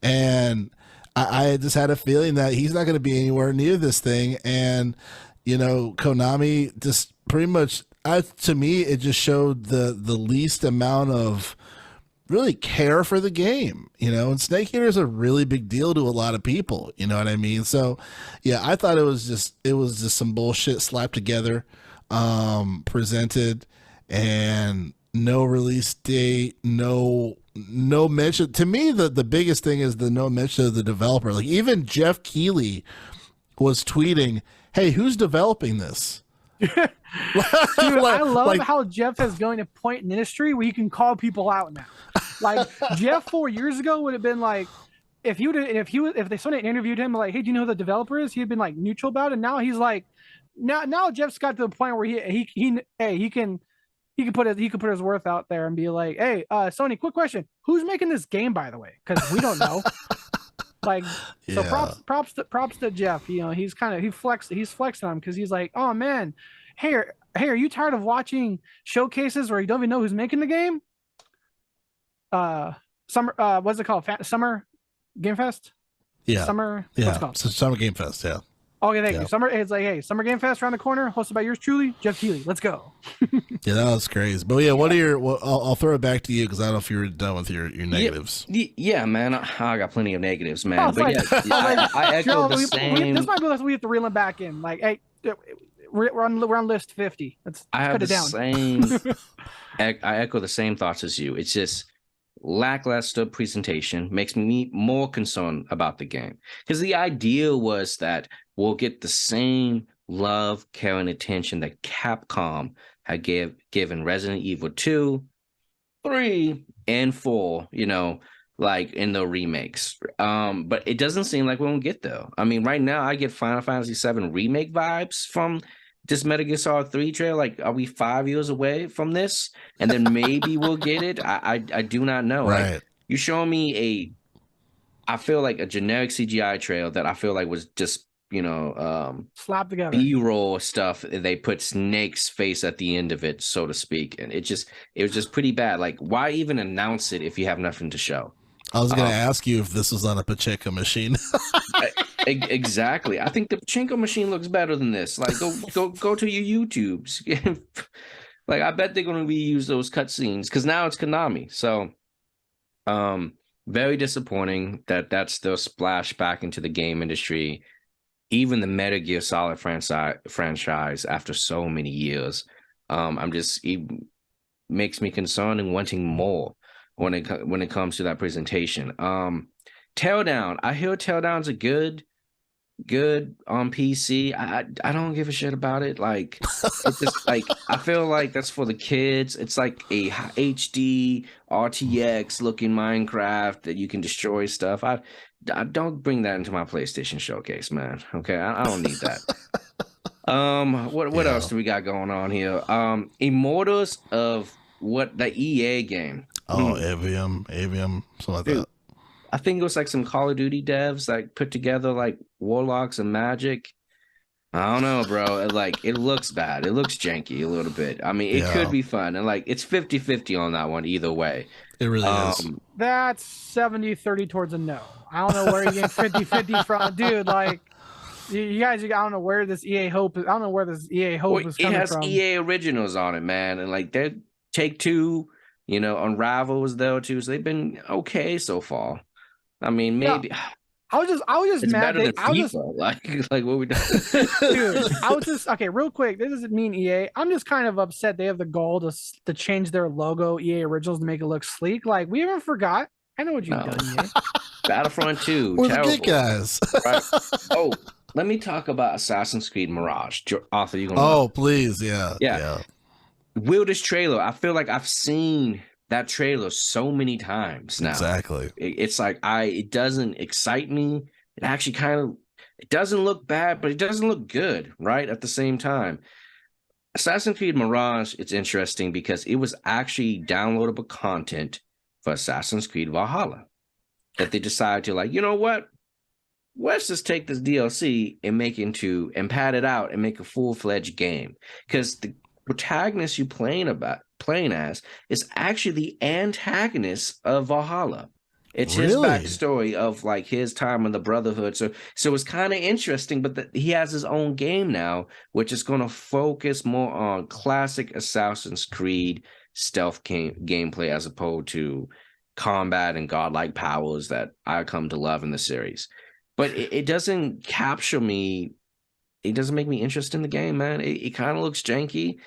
And I just had a feeling that he's not going to be anywhere near this thing. And, you know, Konami just pretty much, to me, it just showed the least amount of really care for the game, you know, and Snake Eater is a really big deal to a lot of people, you know what I mean? So yeah, I thought it was just some bullshit slapped together, presented, and no release date, no mention. To me, the biggest thing is the no mention of the developer. Like even Jeff Keighley was tweeting, "Hey, who's developing this?" Dude, I love how Jeff is going to point in industry where you can call people out now. Like Jeff 4 years ago would have been like, if they sort of interviewed him like, hey, do you know who the developer is? He'd been like neutral about it. Now he's like, now Jeff's got to the point where he can put his worth out there and be like, hey, Sony, quick question, who's making this game, by the way? Because we don't know. Like, so props to Jeff. You know, he's flexing on him because he's like, oh man, hey, are you tired of watching showcases where you don't even know who's making the game? What's it called? Summer Game Fest? Yeah. Summer. Yeah. What's it called? Summer Game Fest. Yeah. Okay, thank you. It's like, hey, Summer Game Fest around the corner, hosted by yours truly, Jeff Keighley. Let's go. Yeah, that was crazy. But yeah, what are your? Well, I'll throw it back to you because I don't know if you were done with your negatives. Yeah, man, I got plenty of negatives, man. But I echo the same. This might be we have to reel them back in. Like, hey, we're on list 50. I have the same. I echo the same thoughts as you. It's just lackluster presentation makes me more concerned about the game because the idea was that we'll get the same love, care, and attention that Capcom had given Resident Evil 2, 3, and 4, you know, like in the remakes. But it doesn't seem like we won't get there. I mean, right now I get Final Fantasy VII remake vibes from this Metal Gear Solid 3 trailer. Like, are we 5 years away from this? And then maybe we'll get it. I do not know. Right. Like, you show me I feel like a generic CGI trailer that I feel like was just, you know, slapped together B-roll stuff. They put Snake's face at the end of it, so to speak, and it was just pretty bad. Like, why even announce it if you have nothing to show? I was going to ask you if this was on a Pachinko machine. Exactly. I think the Pachinko machine looks better than this. Like, go to your YouTubes. Like, I bet they're going to reuse those cutscenes because now it's Konami. So, very disappointing that's the splash back into the game industry. Even the Metal Gear Solid franchise after so many years, it makes me concerned and wanting more when it comes to that presentation. Taildown, I hear Taildown's a good on PC. I don't give a shit about it. Like, it's just like, I feel like that's for the kids. It's like a HD RTX looking Minecraft that you can destroy stuff. I don't bring that into my PlayStation showcase, man. Okay, I don't need that. What else do we got going on here? Immortals of the EA game. Oh, Avium, something like that. I think it was like some Call of Duty devs that put together like Warlocks and Magic. I don't know, bro. It looks bad. It looks janky a little bit. I mean, it could be fun. And like, it's 50-50 on that one either way. It really is. That's 70-30 towards a no. I don't know where you get 50-50 from. Dude, like, you guys, I don't know where this EA hope is. I don't know where this EA hope is coming from. It has EA originals on it, man. And like, they're Take-Two, you know, Unravel was there too. So they've been okay so far. I mean, maybe. Yeah. I was just it's mad. Better than FIFA. Like what we done. Dude, I was just okay. Real quick, this doesn't mean EA. I'm just kind of upset they have the goal to change their logo, EA Originals, to make it look sleek. Like, we haven't forgot. I know what you've done, EA. Battlefront 2. We're the good guys. Right? Oh, let me talk about Assassin's Creed Mirage. Arthur, you gonna? Oh, please, yeah. Weirdest trailer. I feel like I've seen that trailer so many times now. Exactly. It's like it doesn't excite me. It actually it doesn't look bad, but it doesn't look good, right? At the same time. Assassin's Creed Mirage, it's interesting because it was actually downloadable content for Assassin's Creed Valhalla that they decided to, like, you know what? let's just take this DLC and and pad it out and make a full-fledged game. Because the protagonist you playing as is actually the antagonist of Valhalla. It's his Really? backstory of like his time in the Brotherhood. So it's kind of interesting, but he has his own game now, which is going to focus more on classic Assassin's Creed stealth gameplay as opposed to combat and godlike powers that I come to love in the series. But it doesn't capture me. It doesn't make me interested in the game, man. It kind of looks janky.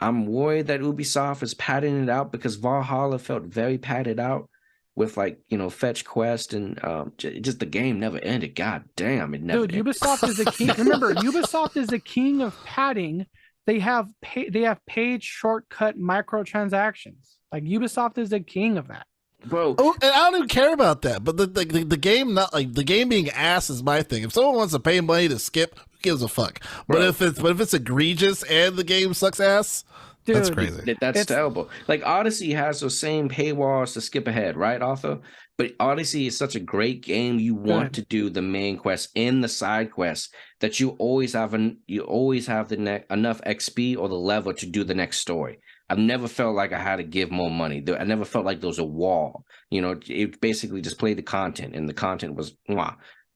I'm worried that Ubisoft is padding it out because Valhalla felt very padded out with like, fetch quest and just the game never ended. God damn, it never ended. Ubisoft is the king. Remember, Ubisoft is the king of padding. They have paid shortcut microtransactions. Like Ubisoft is the king of that. Bro. Oh, and I don't even care about that. But the game, not like the game being ass is my thing. If someone wants to pay money to skip, who gives a fuck? But if it's egregious and the game sucks ass, dude, that's crazy. That's terrible. Like Odyssey has those same paywalls to skip ahead, right, Arthur? But Odyssey is such a great game. You want to do the main quest and the side quests that you always have enough XP or the level to do the next story. I've never felt like I had to give more money. I never felt like there was a wall. It basically just played the content, and the content was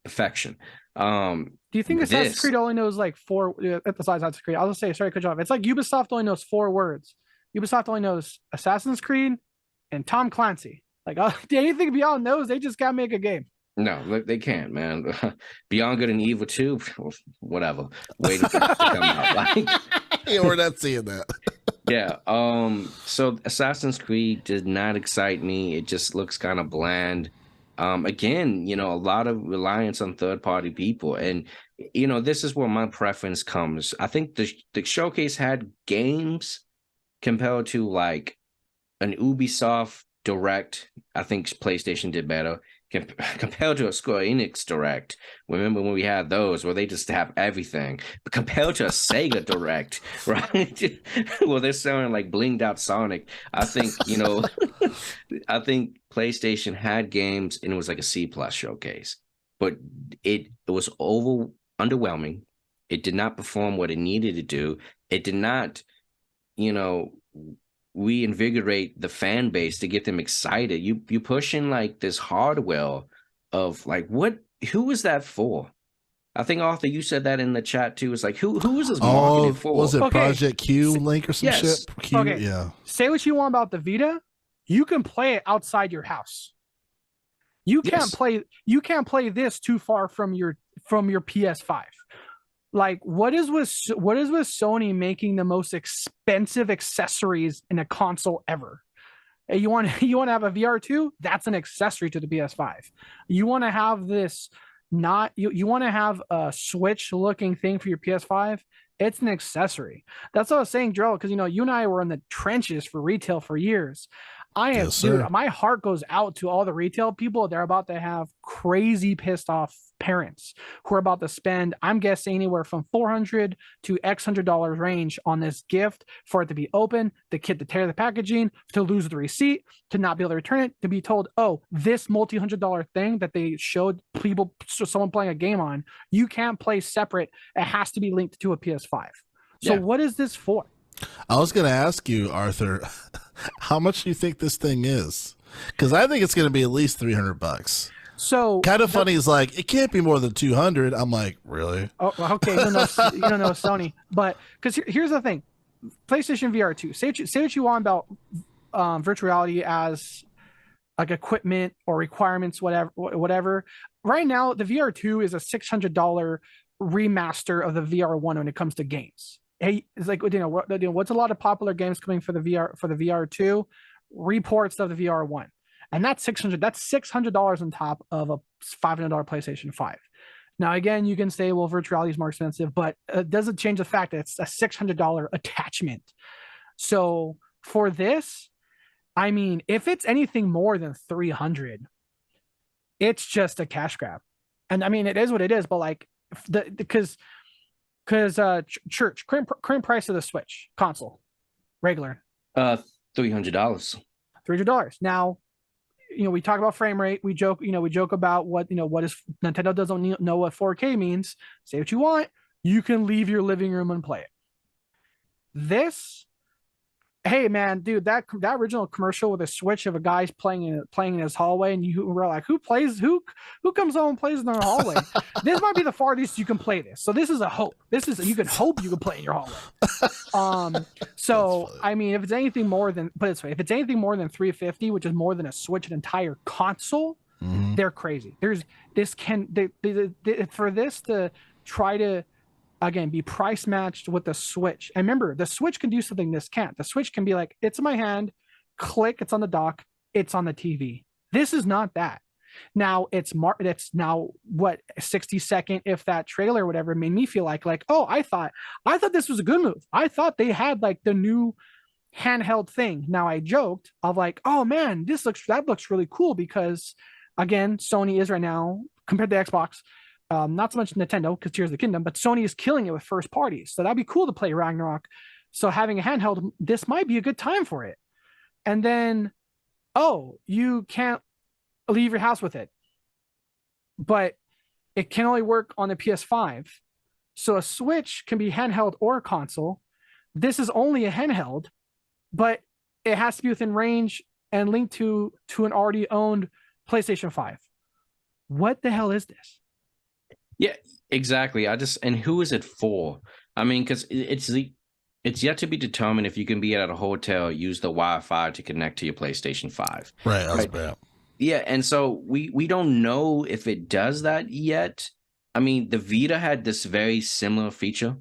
perfection. Do you think Assassin's Creed only knows like 4 at the size of Assassin's Creed? I'll just say, sorry, good job. It's like Ubisoft only knows 4 words. Ubisoft only knows Assassin's Creed and Tom Clancy. Like anything beyond those, they just gotta make a game. No, they can't, man. Beyond Good and Evil 2, whatever. Waiting for it to come out. Yeah, we're not seeing that. Yeah. So Assassin's Creed did not excite me. It just looks kind of bland. Again, a lot of reliance on third-party people, and this is where my preference comes. I think the showcase had games compared to like an Ubisoft Direct. I think PlayStation did better compared to a Square Enix Direct. Remember when we had those where they just have everything, but compared to a Sega Direct, right? Well, they're selling like blinged out Sonic. I think I think PlayStation had games and it was like a C+ showcase, but it was underwhelming. It did not perform what it needed to do. It did not reinvigorate the fan base to get them excited. You pushing like this hardware of like who is that for? I think Arthur, you said that in the chat too. It's like who is this marketed for? Was it Project Q link or some shit? Q? Okay. Yeah. Say what you want about the Vita. You can play it outside your house. You can't play this too far from your PS5. Like what is with Sony making the most expensive accessories in a console ever? You want to have a VR2? That's an accessory to the PS5. You want to have this you want to have a Switch looking thing for your PS5? It's an accessory. That's what I was saying, Joel, because you and I were in the trenches for retail for years. Dude, my heart goes out to all the retail people. They're about to have crazy pissed off parents who are about to spend, I'm guessing, anywhere from $400 to X $100 range on this gift for it to be open, the kid to tear the packaging, to lose the receipt, to not be able to return it, to be told, oh, this multi-$100 thing that they showed someone playing a game on, you can't play separate. It has to be linked to a PS5. So what is this for? I was going to ask you, Arthur, how much do you think this thing is? Because I think it's going to be at least $300. So kind of funny is like it can't be more than 200. I'm like, really? Oh, okay. You don't know Sony, but because here's the thing: PlayStation VR 2. Say what you want about virtual reality as like equipment or requirements, whatever. Right now, the VR 2 is a $600 remaster of the VR 1 when it comes to games. Hey, it's like what's a lot of popular games coming for the VR 2? Reports of the VR 1. And that's $600. That's $600 on top of a $500 PlayStation 5. Now, again, you can say, well, virtual reality is more expensive, but it doesn't change the fact that it's a $600 attachment. So for this, I mean, if it's anything more than $300, it's just a cash grab. And I mean, it is what it is. But like, because Church current price of the Switch console, regular, $300. $300. Now, we talk about frame rate. We joke about what is Nintendo doesn't know what 4K means. Say what you want. You can leave your living room and play it. This, hey man, dude, that original commercial with a Switch of a guy's playing in his hallway, and you were like, who comes home and plays in their hallway? This might be the farthest you can play this. So this is a hope. You can hope you can play in your hallway. So I mean, if it's anything more than, put it this way, if it's anything more than 350, which is more than a Switch, an entire console, they're crazy. For this to try to, again, be price matched with the Switch. And remember, the Switch can do something this can't. The Switch can be like, it's in my hand, click, it's on the dock, it's on the TV. This is not that. Now it's now what, 60-second, if that trailer or whatever, made me feel like, oh, I thought this was a good move. I thought they had like the new handheld thing. Now I joked of like, oh man, that looks really cool, because again, Sony is right now, compared to Xbox, not so much Nintendo because Tears of the Kingdom, but Sony is killing it with first parties. So that'd be cool to play Ragnarok. So having a handheld, this might be a good time for it. And then, oh, you can't leave your house with it, but it can only work on the PS5. So a Switch can be handheld or a console. This is only a handheld, but it has to be within range and linked to an already owned PlayStation 5. What the hell is this? Yeah, exactly. And who is it for? I mean, because it's yet to be determined if you can be at a hotel, use the Wi-Fi to connect to your PlayStation 5. Right. That's bad. Yeah, and so we don't know if it does that yet. I mean, the Vita had this very similar feature.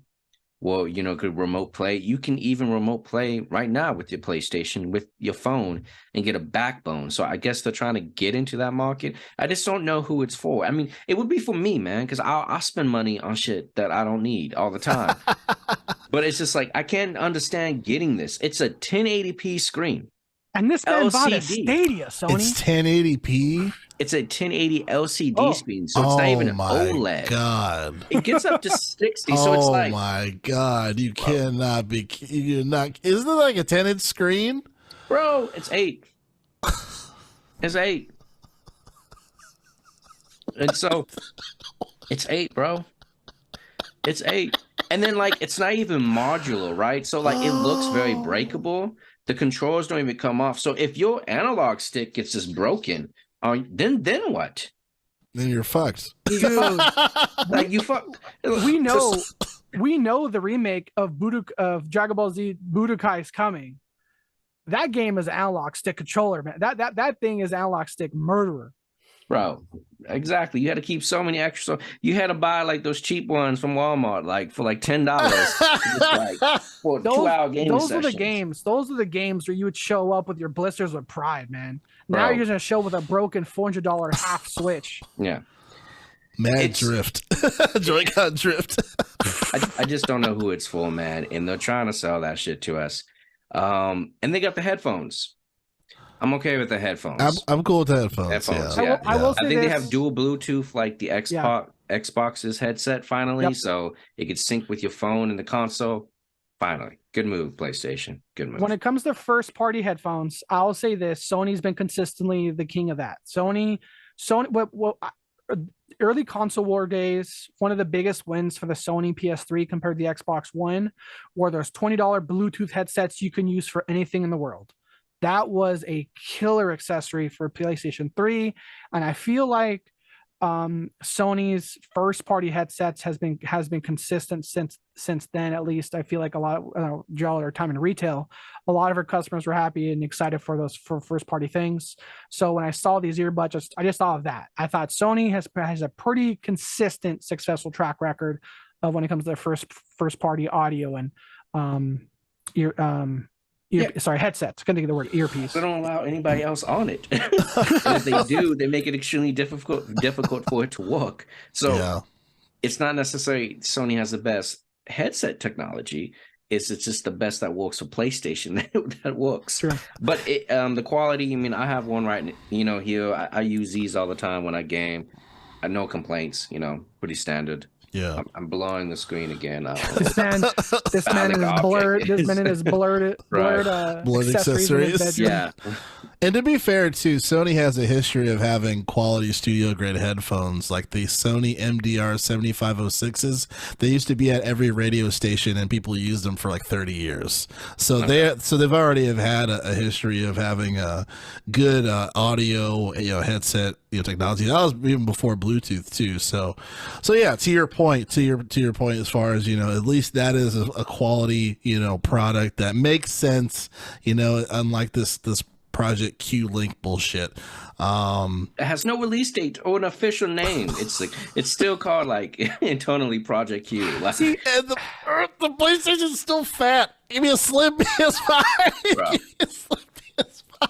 Well, could remote play. You can even remote play right now with your PlayStation, with your phone, and get a backbone. So I guess they're trying to get into that market. I just don't know who it's for. I mean, it would be for me, man, because I'll spend money on shit that I don't need all the time. But it's just like, I can't understand getting this. It's a 1080p screen. And this man bought a Stadia, Sony. It's 1080p? It's a 1080 LCD screen, so it's not even an OLED. Oh, my God. It gets up to 60, so it's like... Oh, my God. You cannot be... Isn't it like a 10-inch screen? Bro, it's 8. It's 8. And so, it's 8, bro. It's 8. And then, like, it's not even modular, right? So, like, it looks very breakable. The controls don't even come off. So if your analog stick gets just broken, then what? Then you're fucked. Dude, like you fucked. We know the remake of Dragon Ball Z Budokai is coming. That game is an analog stick controller, man. That thing is analog stick murderer. Bro, exactly. You had to keep so many extra. So you had to buy like those cheap ones from Walmart, like for like $10, for a 2-hour game Those sessions. are the games. Those are the games where you would show up with your blisters with pride, man. Now you're gonna show with a broken $400 half Switch. Yeah. Drift. Joy-Con drift. I just don't know who it's for, man. And they're trying to sell that shit to us. And they got the headphones. I'm okay with the headphones. I'm cool with the headphones. Yeah. I will say I think this. they have dual Bluetooth like the Xbox's headset finally, so it could sync with your phone and the console. Finally. Good move, PlayStation. Good move. When it comes to first party headphones, I'll say this. Sony's been consistently the king of that. Sony, early console war days, one of the biggest wins for the Sony PS3 compared to the Xbox One, where there's $20 Bluetooth headsets you can use for anything in the world. That was a killer accessory for PlayStation 3. And I feel like Sony's first party headsets has been consistent since then. At least I feel like a lot of our time in retail, a lot of our customers were happy and excited for first party things. So when I saw these earbuds, I just thought of that. I thought Sony has a pretty consistent successful track record of when it comes to their first party audio and headsets. Couldn't think of the word earpiece. They don't allow anybody else on it. And if they do, they make it extremely difficult for it to work. So it's not necessarily Sony has the best headset technology. It's just the best that works for PlayStation that works. Sure. But the quality, I mean, I have one right here. I use these all the time when I game. No complaints, pretty standard. Yeah. I'm blowing the screen again. This man is blurred. This man is blurred Blurred accessories in his accessories. bedroom. Yeah. And to be fair, too, Sony has a history of having quality studio grade headphones, like the Sony MDR 7506s. They used to be at every radio station, and people used them for like 30 years. So they've already have had a history of having a good audio, headset, technology. That was even before Bluetooth too. So yeah, to your point, as far as at least that is a quality product that makes sense. Unlike this Project Q Link bullshit. It has no release date or an official name. It's still called internally Project Q. See, and the PlayStation's still fat. Give me a slim PS5. Bro. Slim PS5.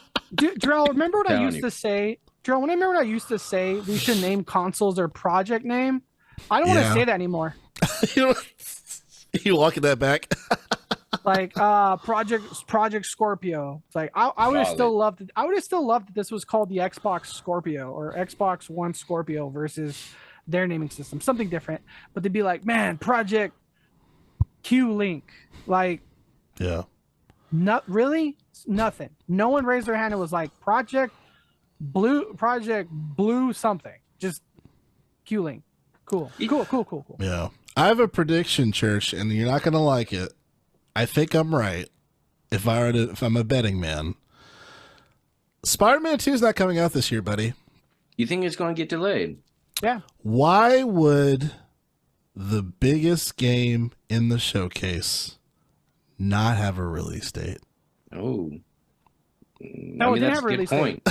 Drell, remember what I used to say? Drell, when I remember what I used to say, we should name consoles their project name. I don't want to say that anymore. You walking that back? Like Project Scorpio. It's like I would have still loved it. I would have still loved that this was called the Xbox Scorpio or Xbox One Scorpio versus their naming system, something different. But they'd be like, man, Project Q Link, like, yeah, not really nothing. No one raised their hand and was like Project Blue something. Just Q Link. Cool. Yeah, I have a prediction, Church, and you're not gonna like it. I think I'm right. If I'm a betting man, Spider-Man 2 is not coming out this year, buddy. You think it's going to get delayed? Yeah. Why would the biggest game in the showcase not have a release date? Oh. No, it didn't have a release date.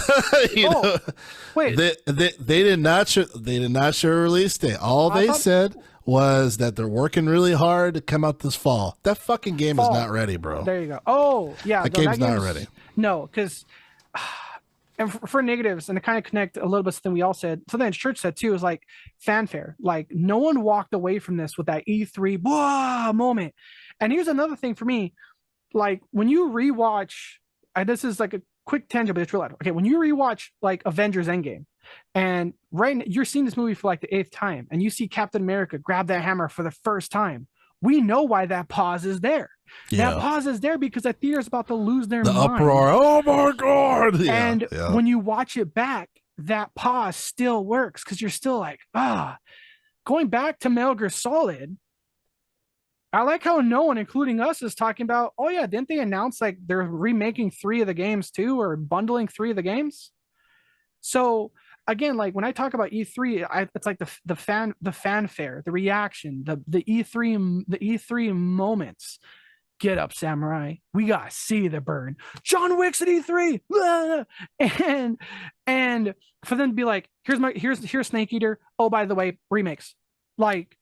Wait. They did not show a release date. All they said was that they're working really hard to come out this fall. That fucking game is not ready, bro. There you go. Oh, yeah. That game's not ready. No, because and for negatives, and to kind of connect a little bit to something we all said, something Church said too, is like fanfare. Like no one walked away from this with that E3 whoa moment. And here's another thing for me. Like when you rewatch, this is like a quick tangent, but it's real. Okay, when you rewatch like Avengers Endgame, and you're seeing this movie for like the 8th time, and you see Captain America grab that hammer for the first time, we know why that pause is there. Yeah. That pause is there because the theater's about to lose their mind. The uproar. Oh my god! Yeah, and when you watch it back, that pause still works because you're still like, going back to Metal Gear Solid. I like how no one, including us, is talking about, oh yeah, didn't they announce like they're remaking 3 of the games too, or bundling 3 of the games? So again, like when I talk about E3, it's like the fanfare, the reaction, the E3 moments. Get up, samurai. We gotta see the burn. John Wick's at E3, and for them to be like, here's Snake Eater. Oh, by the way, remakes. Like.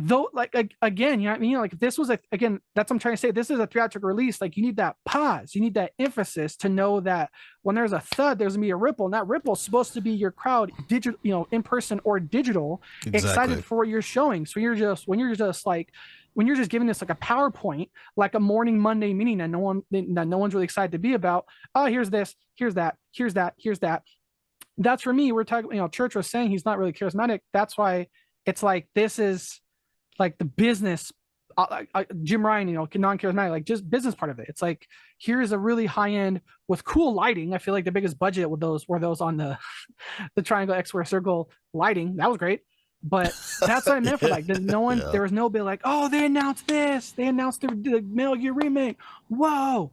Though, like again, you know what I mean? Like if this was again, that's what I'm trying to say. This is a theatrical release. Like you need that pause, you need that emphasis to know that when there's a thud, there's gonna be a ripple, and that ripple is supposed to be your crowd, digital, in person or digital, excited for what you're showing. So when you're just giving this like a PowerPoint, like a morning Monday meeting that no one's really excited to be about. Oh, here's this, here's that. That's for me. We're talking. Church was saying he's not really charismatic. That's why it's like this is. Like the business, Jim Ryan, non-charismatic, like just business part of it. It's like, here's a really high end with cool lighting. I feel like the biggest budget with those were those on the triangle, X square, circle lighting. That was great. But that's what I meant for like, there was no bit like, oh, they announced this. They announced the Metal Gear remake. Whoa.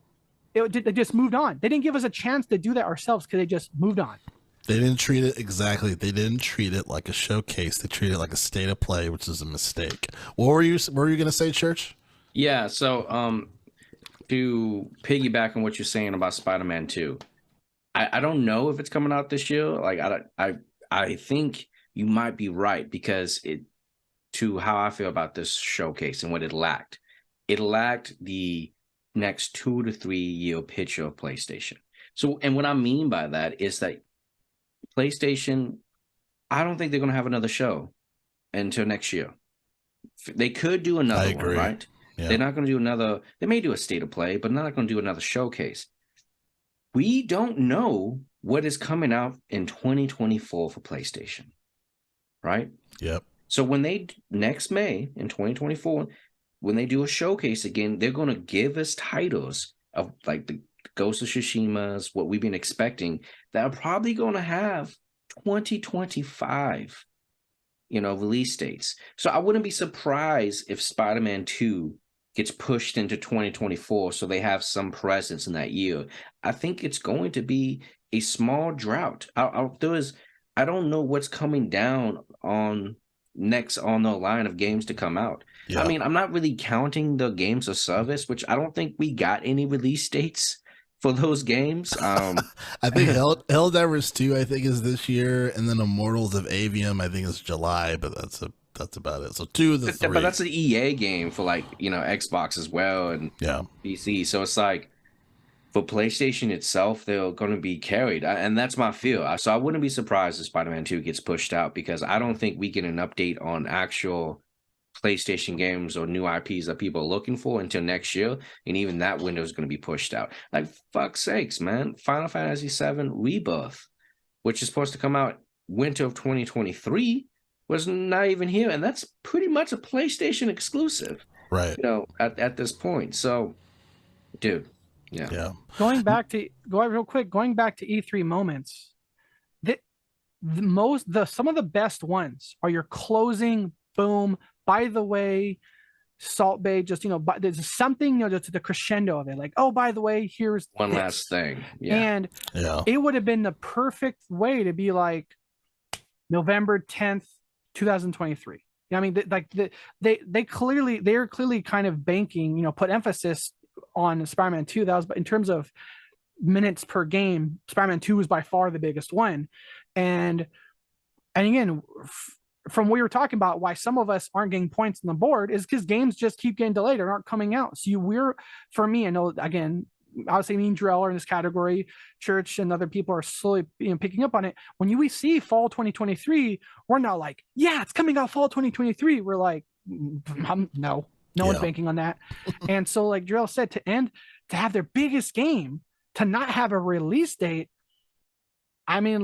They just moved on. They didn't give us a chance to do that ourselves because they just moved on. They didn't treat it exactly. They didn't treat it like a showcase. They treated it like a state of play, which is a mistake. What were you going to say, Church? Yeah. So, to piggyback on what you're saying about Spider-Man 2, I don't know if it's coming out this year. Like, I think you might be right because to how I feel about this showcase and what it lacked the next 2 to 3 year picture of PlayStation. So, and what I mean by that is that PlayStation, I don't think they're going to have another show until next year. They could do another one, right? Yeah. They're not going to do another. They may do a state of play, but they're not going to do another showcase. We don't know what is coming out in 2024 for PlayStation, right? Yep. So when they next May in 2024, when they do a showcase again, they're going to give us titles of like the Ghost of Tsushima's, what we've been expecting, that are probably going to have 2025, release dates. So I wouldn't be surprised if Spider-Man 2 gets pushed into 2024 so they have some presence in that year. I think it's going to be a small drought. I don't know what's coming down on next on the line of games to come out. Yeah. I mean, I'm not really counting the games of service, which I don't think we got any release dates for those games. I think Helldivers 2, I think, is this year, and then Immortals of Avium, I think, is July, but that's about it. So 2 of the 3. But that's an EA game for Xbox as well and PC. So it's like for PlayStation itself, they're going to be carried, and that's my feel. So I wouldn't be surprised if Spider-Man 2 gets pushed out, because I don't think we get an update on actual PlayStation games or new IPs that people are looking for until next year, and even that window is going to be pushed out. Like, fuck's sakes, man! Final Fantasy VII Rebirth, which is supposed to come out winter of 2023, was not even here, and that's pretty much a PlayStation exclusive, right? At this point. So, dude. Yeah. Going back to E3 moments, some of the best ones are your closing boom. By the way, Salt Bay, just there's something, just the crescendo of it. Like, oh, by the way, here's one this. last thing. Yeah. And it would have been the perfect way to be like November 10th, 2023. I mean, they're clearly kind of banking, put emphasis on Spider-Man 2. That was, but in terms of minutes per game, Spider-Man 2 was by far the biggest one. And again, from what you were talking about, why some of us aren't getting points on the board is because games just keep getting delayed or aren't coming out. So for me, I know, again, obviously me and Drell are in this category, Church and other people are slowly picking up on it. When we see fall 2023, we're not like, yeah, it's coming out fall 2023. We're like, no one's banking on that. And so, like Drell said, to have their biggest game to not have a release date, I mean,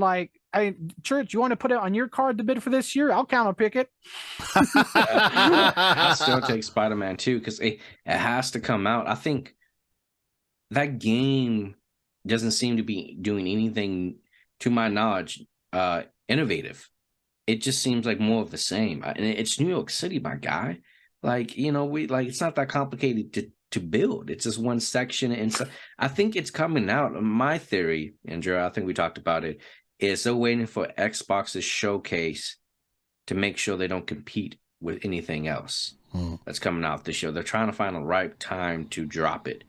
Church, you want to put it on your card to bid for this year? I'll counter pick it. I'll still take Spider-Man 2 because it has to come out. I think that game doesn't seem to be doing anything, to my knowledge, innovative. It just seems like more of the same. And it's New York City, my guy. It's not that complicated to build. It's just one section. And so I think it's coming out. My theory, Andrew, I think we talked about it, is they're waiting for Xbox's showcase to make sure they don't compete with anything else that's coming out this year. They're trying to find the right time to drop it.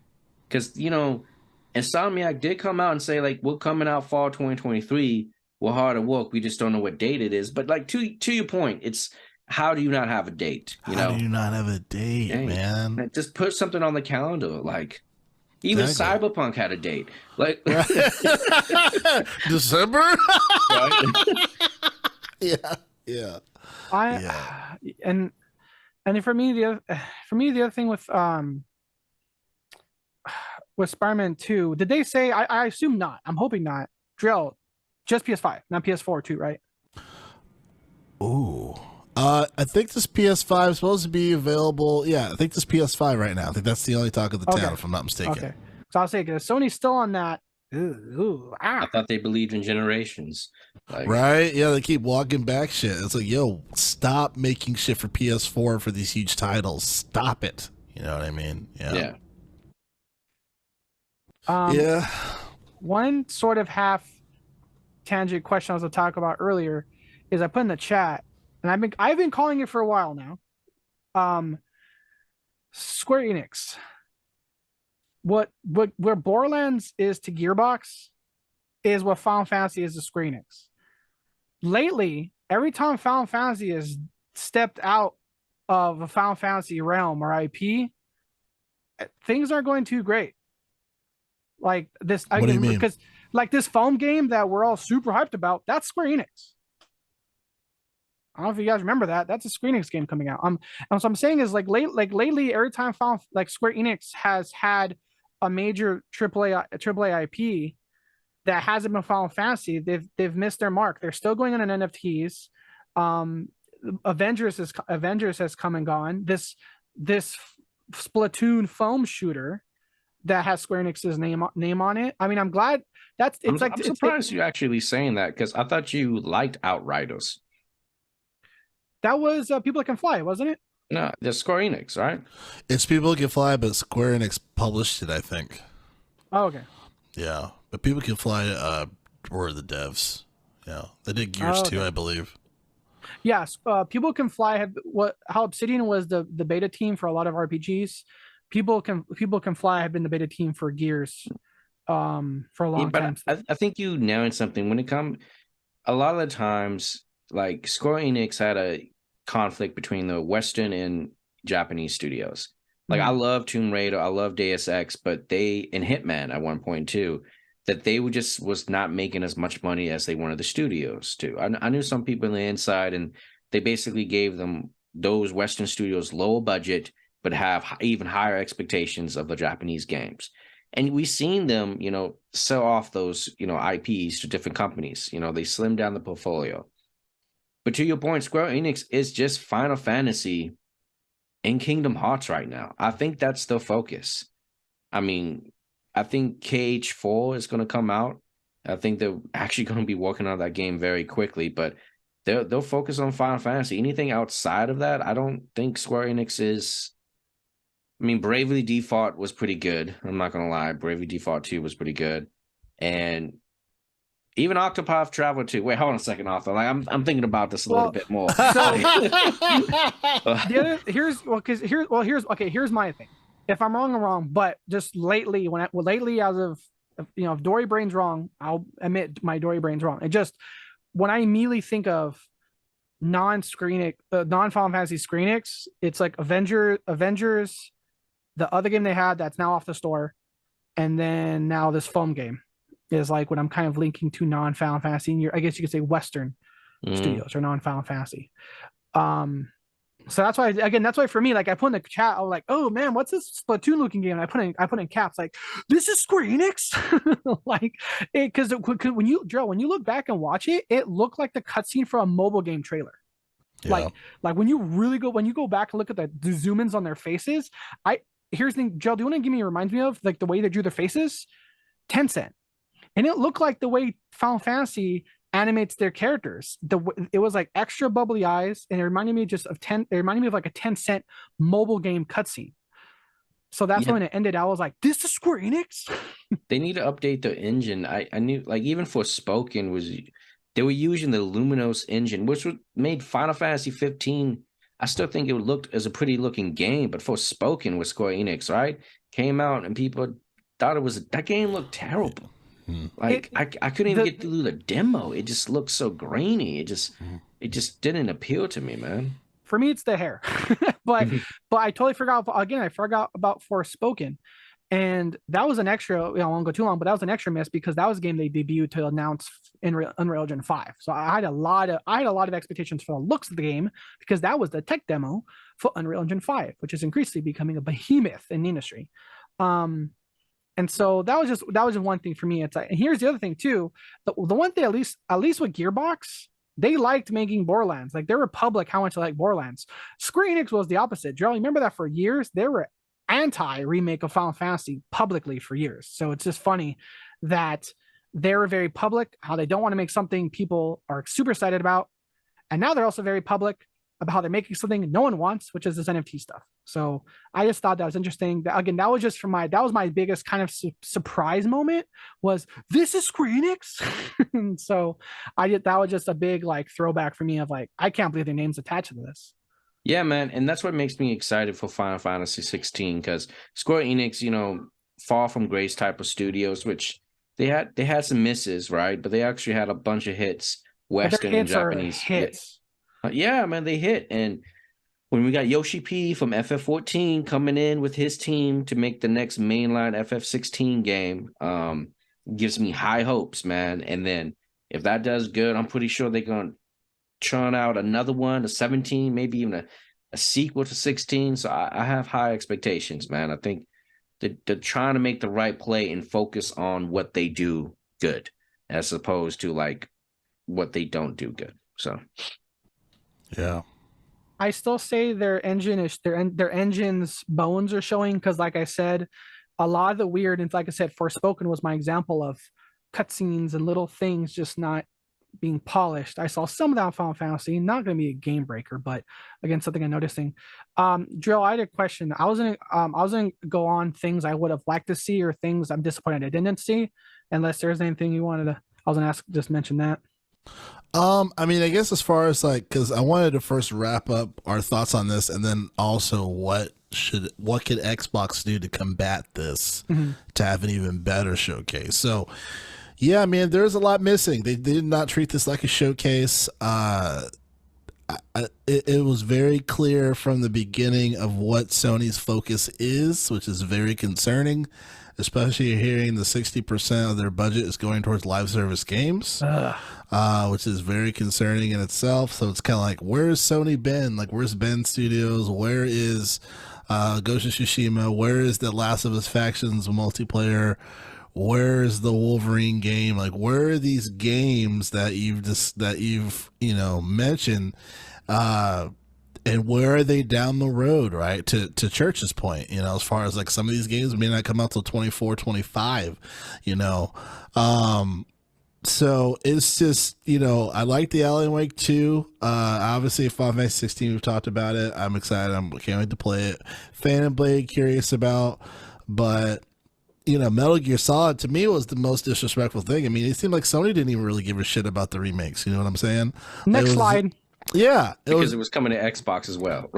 Because, Insomniac did come out and say, we're coming out fall 2023. We're hard at work. We just don't know what date it is. But, to your point, it's how do you not have a date? How do you not have a date, man? Just put something on the calendar. Even Exactly. Cyberpunk had a date. December? Yeah. And for me the other thing with Spider-Man 2, did they say, I assume not, I'm hoping not, Drill, just PS5, not PS4 too, right? Ooh. I think this PS5 is supposed to be available. Yeah, I think this PS5 right now. I think that's the only talk of the town, if I'm not mistaken. Okay. So I'll say, because Sony's still on that. I thought they believed in generations. Right? Yeah, they keep walking back shit. It's like, yo, stop making shit for PS4 for these huge titles. Stop it. You know what I mean? Yeah. Yeah. One sort of half tangent question I was going to talk about earlier is I put in the chat, and I've been calling it for a while now. Square Enix. Where Borderlands is to Gearbox is what Final Fantasy is to Square Enix. Lately, every time Final Fantasy has stepped out of a Final Fantasy realm or IP, things aren't going too great. Like this, what do you mean? Because this foam game that we're all super hyped about, that's Square Enix. I don't know if you guys remember that. That's a Square Enix game coming out. And what I'm saying is lately, every time Square Enix has had a major AAA IP that hasn't been Final Fantasy, they've missed their mark. They're still going on NFTs. Avengers has come and gone. This Splatoon foam shooter that has Square Enix's name on it. I mean, I'm glad I'm surprised you actually saying that, because I thought you liked Outriders. That was People That Can Fly, wasn't it? No, the Square Enix, right? It's People Can Fly, but Square Enix published it, I think. Oh, okay. Yeah, but People Can Fly were the devs. Yeah, they did Gears too, I believe. Yes, People Can Fly how Obsidian was the beta team for a lot of RPGs. People Can Fly have been the beta team for Gears for a long time. I think you nailed something when it comes. A lot of the times, like Square Enix had a conflict between the Western and Japanese studios. Like I love Tomb Raider, I love Deus Ex, but and Hitman at one point too, that they was not making as much money as they wanted the studios to. I knew some people in the inside, and they basically gave them those Western studios lower budget, but have even higher expectations of the Japanese games. And we've seen them, sell off those, IPs to different companies. They slim down the portfolio. But to your point, Square Enix is just Final Fantasy and Kingdom Hearts right now. I think that's the focus. I mean, I think KH4 is going to come out. I think they're actually going to be working on that game very quickly, but they'll focus on Final Fantasy. Anything outside of that, I don't think Square Enix is. I mean, Bravely Default was pretty good. I'm not going to lie. Bravely Default 2 was pretty good. And even Octopath Traveler 2. Wait, hold on a second, Arthur. Like, I'm thinking about this a little bit more. Here's my thing. If I'm wrong, I'm wrong. But just lately, as of if Dory Brain's wrong, I'll admit my Dory Brain's wrong. It just when I immediately think of non-Final Fantasy Square Enix, it's like Avengers, the other game they had that's now off the store, and then now this foam game is like what I'm kind of linking to non-Final Fantasy. I guess you could say Western studios or non-Final Fantasy. So that's why for me, like I put in the chat, I was like, oh man, what's this Splatoon looking game? And I put in caps like, this is Square Enix. Like because when you look back and watch it, it looked like the cutscene for a mobile game trailer. Yeah. Like when you go back and look at the zoom ins on their faces, here's the thing, Joe, do you want to give me reminds me of like the way they drew their faces? Tencent. And it looked like the way Final Fantasy animates their characters. It was like extra bubbly eyes, and it reminded me of like a Tencent mobile game cutscene. So that's when it ended. I was like, this is Square Enix? They need to update the engine. I knew, like, even for Spoken they were using the Luminous engine, which made Final Fantasy 15. I still think it looked as a pretty looking game, but for Spoken with Square Enix, right? Came out and people thought that game looked terrible. Like I couldn't even get through the demo. It just looked so grainy. It just didn't appeal to me, man. For me, it's the hair, but I totally forgot. Again, I forgot about Forspoken, and that was an extra. I won't go too long, but that was an extra miss because that was a game they debuted to announce in Unreal Engine 5. So I had a lot of expectations for the looks of the game because that was the tech demo for Unreal Engine 5, which is increasingly becoming a behemoth in the industry. And so that was just one thing for me. It's like, and here's the other thing too. The one thing, at least with Gearbox, they liked making Borderlands. Like they were public how much they like Borderlands. Square Enix was the opposite. Joe, remember that for years they were anti-remake of Final Fantasy publicly for years. So it's just funny that they were very public, how they don't want to make something people are super excited about. And now they're also very public about how they're making something no one wants, which is this NFT stuff. So I just thought that was interesting. Again, that was my biggest kind of surprise moment was this is Square Enix. And so that was just a big like throwback for me of like, I can't believe their name's attached to this. Yeah, man. And that's what makes me excited for Final Fantasy 16 because Square Enix, far from grace type of studios, which they had some misses, right? But they actually had a bunch of hits, Western and Japanese hits. Yeah, man, they hit. And when we got Yoshi P from FF14 coming in with his team to make the next mainline FF16 game, gives me high hopes, man. And then if that does good, I'm pretty sure they're going to churn out another one, a 17, maybe even a sequel to 16. So I have high expectations, man. I think they're trying to make the right play and focus on what they do good as opposed to like what they don't do good. So... Yeah. I still say their engine is their engine's bones are showing because, like I said, a lot of the weird and like I said, Forspoken was my example of cutscenes and little things just not being polished. I saw some of that on Final Fantasy, not going to be a game breaker, but again, something I'm noticing. Drill, I had a question. I was gonna go on things I would have liked to see or things I'm disappointed I didn't see. Unless there's anything you wanted to, I was gonna ask, just mention that. I mean, I guess as far as like, because I wanted to first wrap up our thoughts on this, and then also what could Xbox do to combat this to have an even better showcase. So, yeah, I mean, there's a lot missing. They did not treat this like a showcase. It was very clear from the beginning of what Sony's focus is, which is very concerning, especially hearing the 60% of their budget is going towards live service games, which is very concerning in itself. So it's kind of like, where's Sony been? Like, where's Ben Studios? Where is Ghost of Tsushima? Where is the Last of Us Factions multiplayer? Where is the Wolverine game? Like, where are these games that you've mentioned, and where are they down the road, right? To Church's point, as far as like some of these games may not come out till 24, 25, so it's just, I like the Alan Wake 2. Obviously Final Fantasy 16, we've talked about it. I'm excited. Can't wait to play it. Phantom Blade, curious about, but Metal Gear Solid to me was the most disrespectful thing. I mean, it seemed like Sony didn't even really give a shit about the remakes. You know what I'm saying? Next slide. Yeah, it was coming to Xbox as well.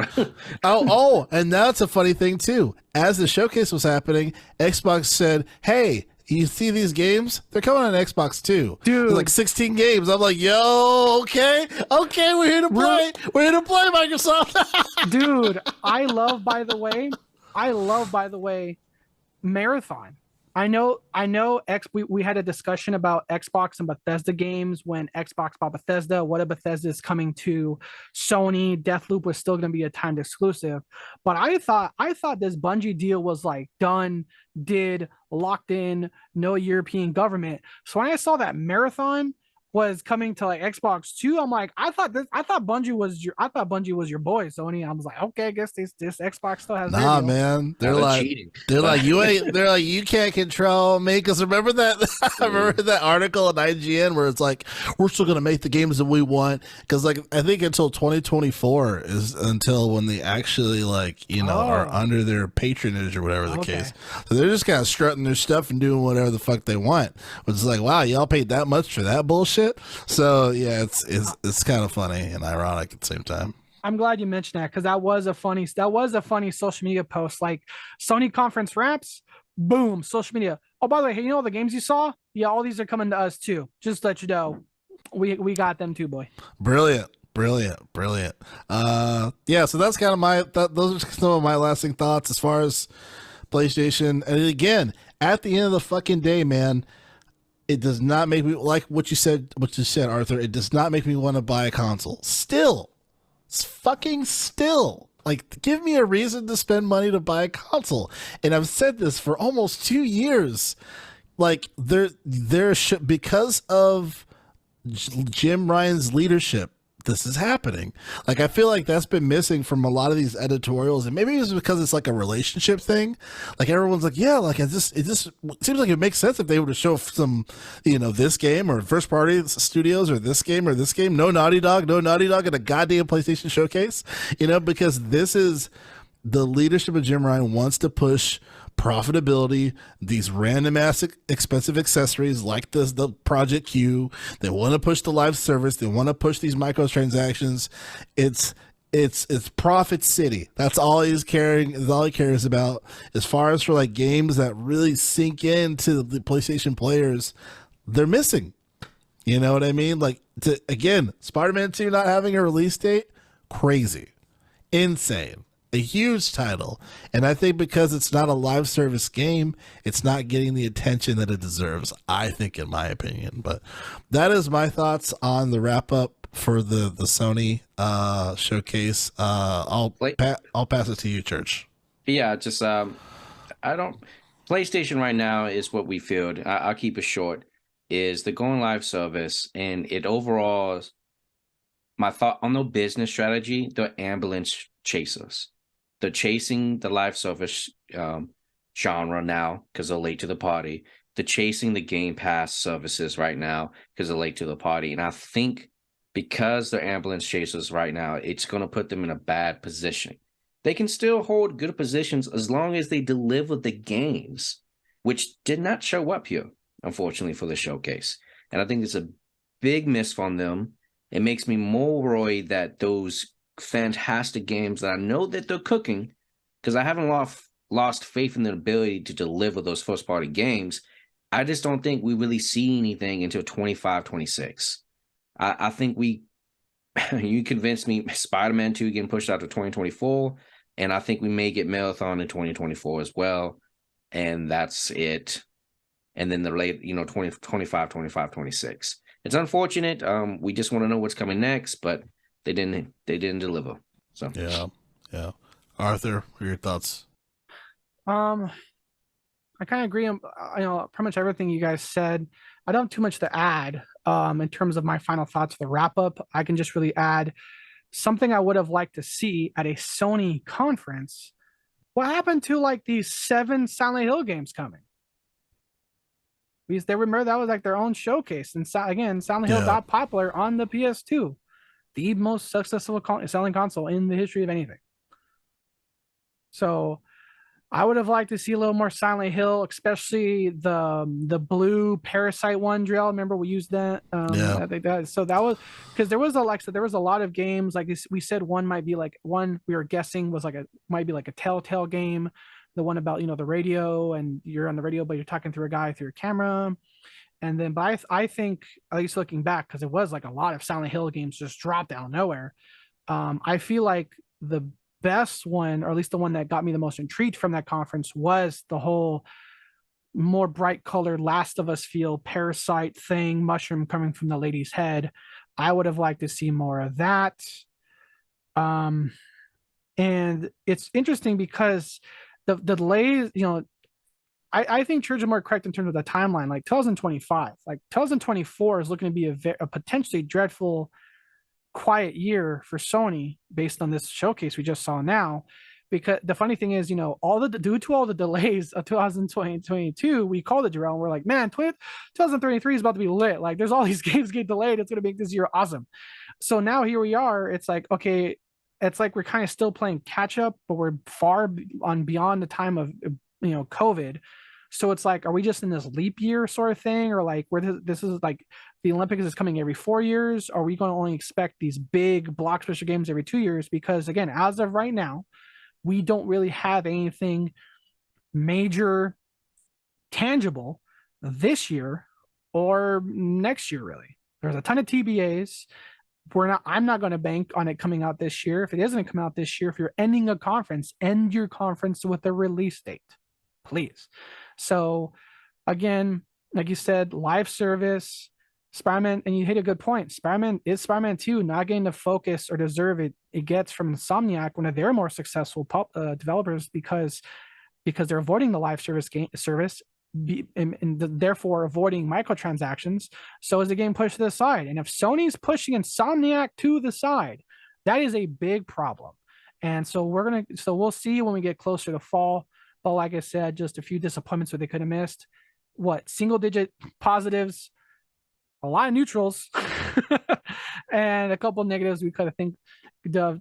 And that's a funny thing too. As the showcase was happening, Xbox said, "Hey, you see these games? They're coming on Xbox too, dude. There's like 16 games." I'm like, "Yo, okay, we're here to play. We're here to play, Microsoft." Dude, I love. By the way, Marathon. I know we had a discussion about Xbox and Bethesda games when Xbox bought Bethesda. What if Bethesda is coming to Sony? Deathloop was still going to be a timed exclusive. But I thought this Bungie deal was like done, locked in, no European government. So when I saw that Marathon was coming to like Xbox 2, I'm like, I thought Bungie was your boy, Sony. I was like, okay, I guess this Xbox still has. Nah, man, they're like you can't control me, because remember that I remember that article in IGN where it's like, we're still gonna make the games that we want, because like I think until 2024 is until when they actually are under their patronage or whatever the case. So they're just kind of strutting their stuff and doing whatever the fuck they want. It's like, wow, y'all paid that much for that bullshit. So yeah, it's kind of funny and ironic at the same time. I'm glad you mentioned that, because that was a funny social media post. Like, Sony conference wraps, boom, social media. Oh, by the way, hey, all the games you saw? Yeah, all these are coming to us too. Just to let you know, we got them too, boy. Brilliant. Yeah, so that's kind of those are some of my lasting thoughts as far as PlayStation. And again, at the end of the fucking day, man, it does not make me, like what you said, Arthur, it does not make me want to buy a console. Still. Like, give me a reason to spend money to buy a console. And I've said this for almost 2 years. Like, there should, because of Jim Ryan's leadership, this is happening. Like, I feel like that's been missing from a lot of these editorials, and maybe it's because it's like a relationship thing. Like, everyone's like, yeah, like it just seems like it makes sense if they were to show some, this game or first party studios or this game. No Naughty Dog in a goddamn PlayStation showcase, because this is the leadership of Jim Ryan wants to push profitability, these random ass expensive accessories like the Project Q. They want to push the live service. They want to push these microtransactions. It's profit city. That's all he's caring. Is all he cares about. As far as for like games that really sink into the PlayStation players, they're missing. You know what I mean? Like, again, Spider-Man 2 not having a release date, crazy, insane. A huge title, and I think because it's not a live service game, it's not getting the attention that it deserves, I think, in my opinion. But that is my thoughts on the wrap up for the Sony showcase. I'll pass it to you, Church. Yeah, just PlayStation right now is what we feel. I'll keep it short. Is the going live service, and it overall my thought on the business strategy, they're ambulance chasers. They're chasing the live service genre now because they're late to the party. They're chasing the Game Pass services right now because they're late to the party. And I think because they're ambulance chasers right now, it's going to put them in a bad position. They can still hold good positions as long as they deliver the games, which did not show up here, unfortunately, for the showcase. And I think it's a big miss from them. It makes me more worried that those fantastic games that I know that they're cooking, because I haven't lost faith in their ability to deliver those first-party games. I just don't think we really see anything until 25, 26. I think you convinced me Spider-Man 2 getting pushed out to 2024, and I think we may get Marathon in 2024 as well, and that's it. And then the late, 2025, 25, 26. It's unfortunate. We just want to know what's coming next, but they didn't deliver. So yeah. Arthur, what are your thoughts? I kind of agree on pretty much everything you guys said. I don't have too much to add in terms of my final thoughts for the wrap up. I can just really add something I would have liked to see at a Sony conference. What happened to like these 7 Silent Hill games coming? Because they remember that was like their own showcase. And again, Silent Hill got popular on the PS2, the most successful selling console in the history of anything. So I would have liked to see a little more Silent Hill, especially the blue Parasite one drill. Remember we used that? So that was because there was a lot of games like this. We said one might be like one we were guessing was might be like a Telltale game. The one about, the radio and you're on the radio, but you're talking through a guy through a camera. And then, but I think, at least looking back, because it was like a lot of Silent Hill games just dropped out of nowhere. I feel like the best one, or at least the one that got me the most intrigued from that conference, was the whole more bright colored Last of Us feel Parasite thing, mushroom coming from the lady's head. I would have liked to see more of that. And it's interesting because the delays, I think Church is more correct in terms of the timeline, like 2025, like 2024 is looking to be a potentially dreadful, quiet year for Sony based on this showcase we just saw now. Because the funny thing is, due to all the delays of 2022, we called it, Jarrell, and we're like, man, 2023 is about to be lit. Like, there's all these games get delayed. It's going to make this year awesome. So now here we are. It's like, okay, it's like we're kind of still playing catch up, but we're far beyond the time of COVID. So it's like, are we just in this leap year sort of thing, or like where this is like the Olympics is coming every 4 years? Are we going to only expect these big blockbuster games every 2 years? Because again, as of right now, we don't really have anything major, tangible this year or next year. Really, there's a ton of TBAs. I'm not going to bank on it coming out this year. If it isn't come out this year, if you're ending a conference, end your conference with a release date, please. So again, like you said, live service, Spider-Man, and you hit a good point. Spider-Man 2 not getting the focus or deserve it gets from Insomniac, one of their more successful developers, because they're avoiding the live service and therefore avoiding microtransactions. So is the game pushed to the side? And if Sony's pushing Insomniac to the side, that is a big problem. And so we'll see when we get closer to fall. But like I said, just a few disappointments where they could have missed. Single digit positives, a lot of neutrals, and a couple of negatives we could have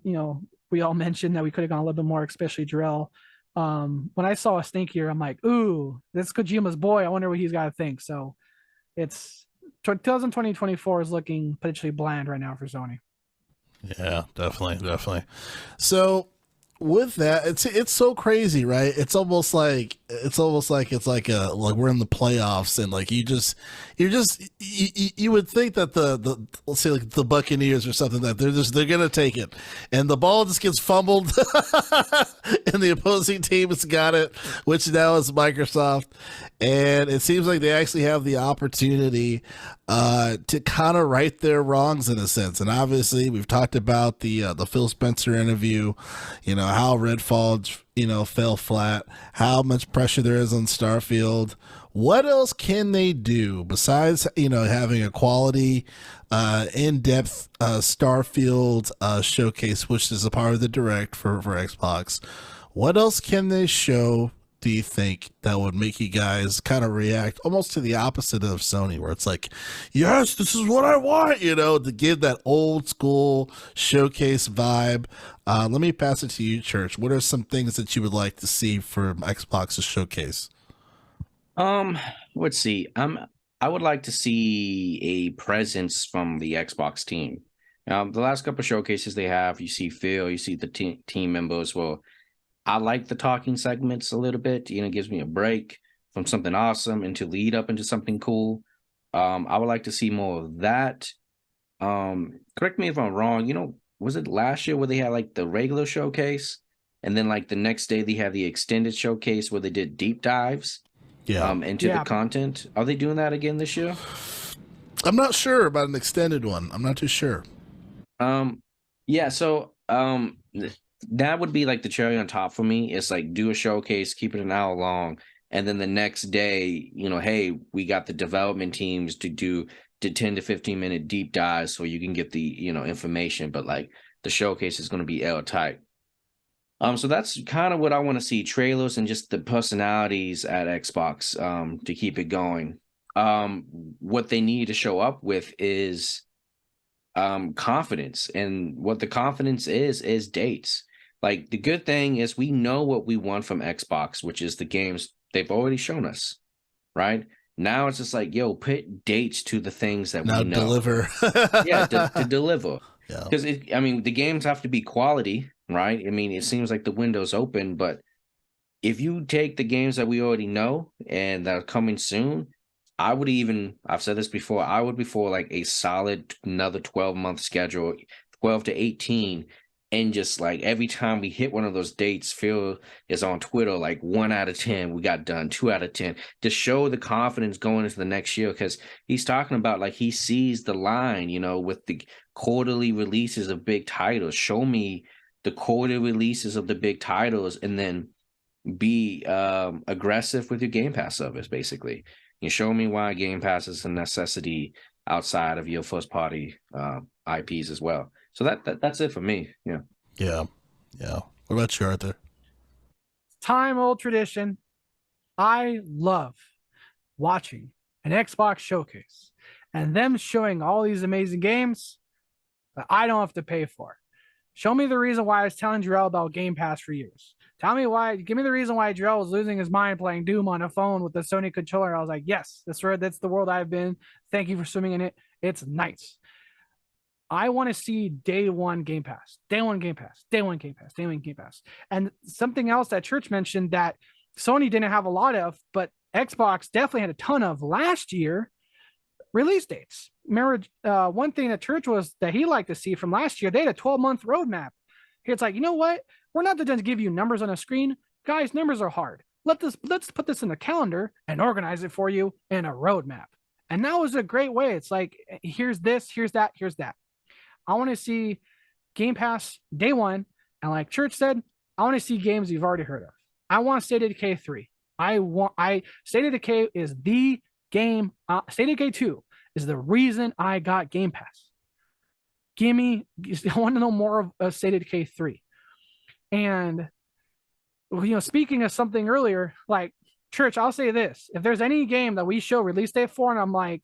we all mentioned that we could have gone a little bit more, especially Jarrell. When I saw a snake here, I'm like, ooh, this is Kojima's boy. I wonder what he's got to think. So it's 2024 is looking potentially bland right now for Sony. Yeah, definitely. So with that, it's so crazy, right? It's almost like like we're in the playoffs, and like you would think that the let's say like the Buccaneers or something, that they're gonna take it, and the ball just gets fumbled, and the opposing team has got it, which now is Microsoft, And it seems like they actually have the opportunity to kind of right their wrongs in a sense. And obviously, we've talked about the Phil Spencer interview, how Redfall, fell flat, how much pressure there is on Starfield. What else can they do besides, having a quality, in-depth Starfield showcase, which is a part of the Direct for Xbox? What else can they show, do you think, that would make you guys kind of react almost to the opposite of Sony, where it's like, yes, this is what I want, to give that old school showcase vibe? Let me pass it to you, Church. What are some things that you would like to see from Xbox's showcase? Let's see. I would like to see a presence from the Xbox team. The last couple of showcases they have, you see Phil, you see the team members. Well, I like the talking segments a little bit. It gives me a break from something awesome and to lead up into something cool. I would like to see more of that. Correct me if I'm wrong. Was it last year where they had like the regular showcase, and then like the next day they had the extended showcase where they did deep dives? Yeah. Into the content. Are they doing that again this year? I'm not sure about an extended one. I'm not too sure. Yeah, so that would be like the cherry on top for me. It's like do a showcase, keep it an hour long, and then the next day, hey, we got the development teams to do the 10 to 15 minute deep dives so you can get the, information, but like the showcase is going to be airtight. So that's kind of what I want to see, trailers and just the personalities at Xbox to keep it going. What they need to show up with is confidence. And what the confidence is dates. Like the good thing is we know what we want from Xbox, which is the games they've already shown us, right? Now it's just like, yo, put dates to the things that now we know. Deliver. Yeah, to deliver. Yeah. Because the games have to be quality, right? It seems like the window's open, but if you take the games that we already know and that are coming soon, I've said this before, I would be for like a solid another 12-month schedule, 12 to 18. And just like every time we hit one of those dates, Phil is on Twitter, like 1 out of 10, we got done, 2 out of 10, to show the confidence going into the next year. Because he's talking about like he sees the line, with the quarterly releases of big titles. Show me the quarterly releases of the big titles and then be aggressive with your Game Pass service, basically. You show me why Game Pass is a necessity outside of your first party IPs as well. So that's it for me. Yeah. Yeah. What about you, Arthur? Time old tradition. I love watching an Xbox showcase and them showing all these amazing games that I don't have to pay for. Show me the reason why I was telling Jarrell about Game Pass for years. Give me the reason why Jarrell was losing his mind playing Doom on a phone with the Sony controller. I was like, yes, that's the world I've been. Thank you for swimming in it. It's nice. I want to see day one Game Pass. And something else that Church mentioned that Sony didn't have a lot of, but Xbox definitely had a ton of last year, release dates. Remember, one thing that Church was that he liked to see from last year, they had a 12-month roadmap. It's like, you know what? We're not going to give you numbers on a screen. Guys, numbers are hard. Let's put this in the calendar and organize it for you in a roadmap. And that was a great way. It's like, here's this, here's that, here's that. I want to see Game Pass day one. And like Church said, I want to see games you've already heard of. I want State of Decay 3. State of Decay is the game. State of Decay 2 is the reason I got Game Pass. I want to know more of State of Decay 3. And, speaking of something earlier, like Church, I'll say this. If there's any game that we show release date for, and I'm like,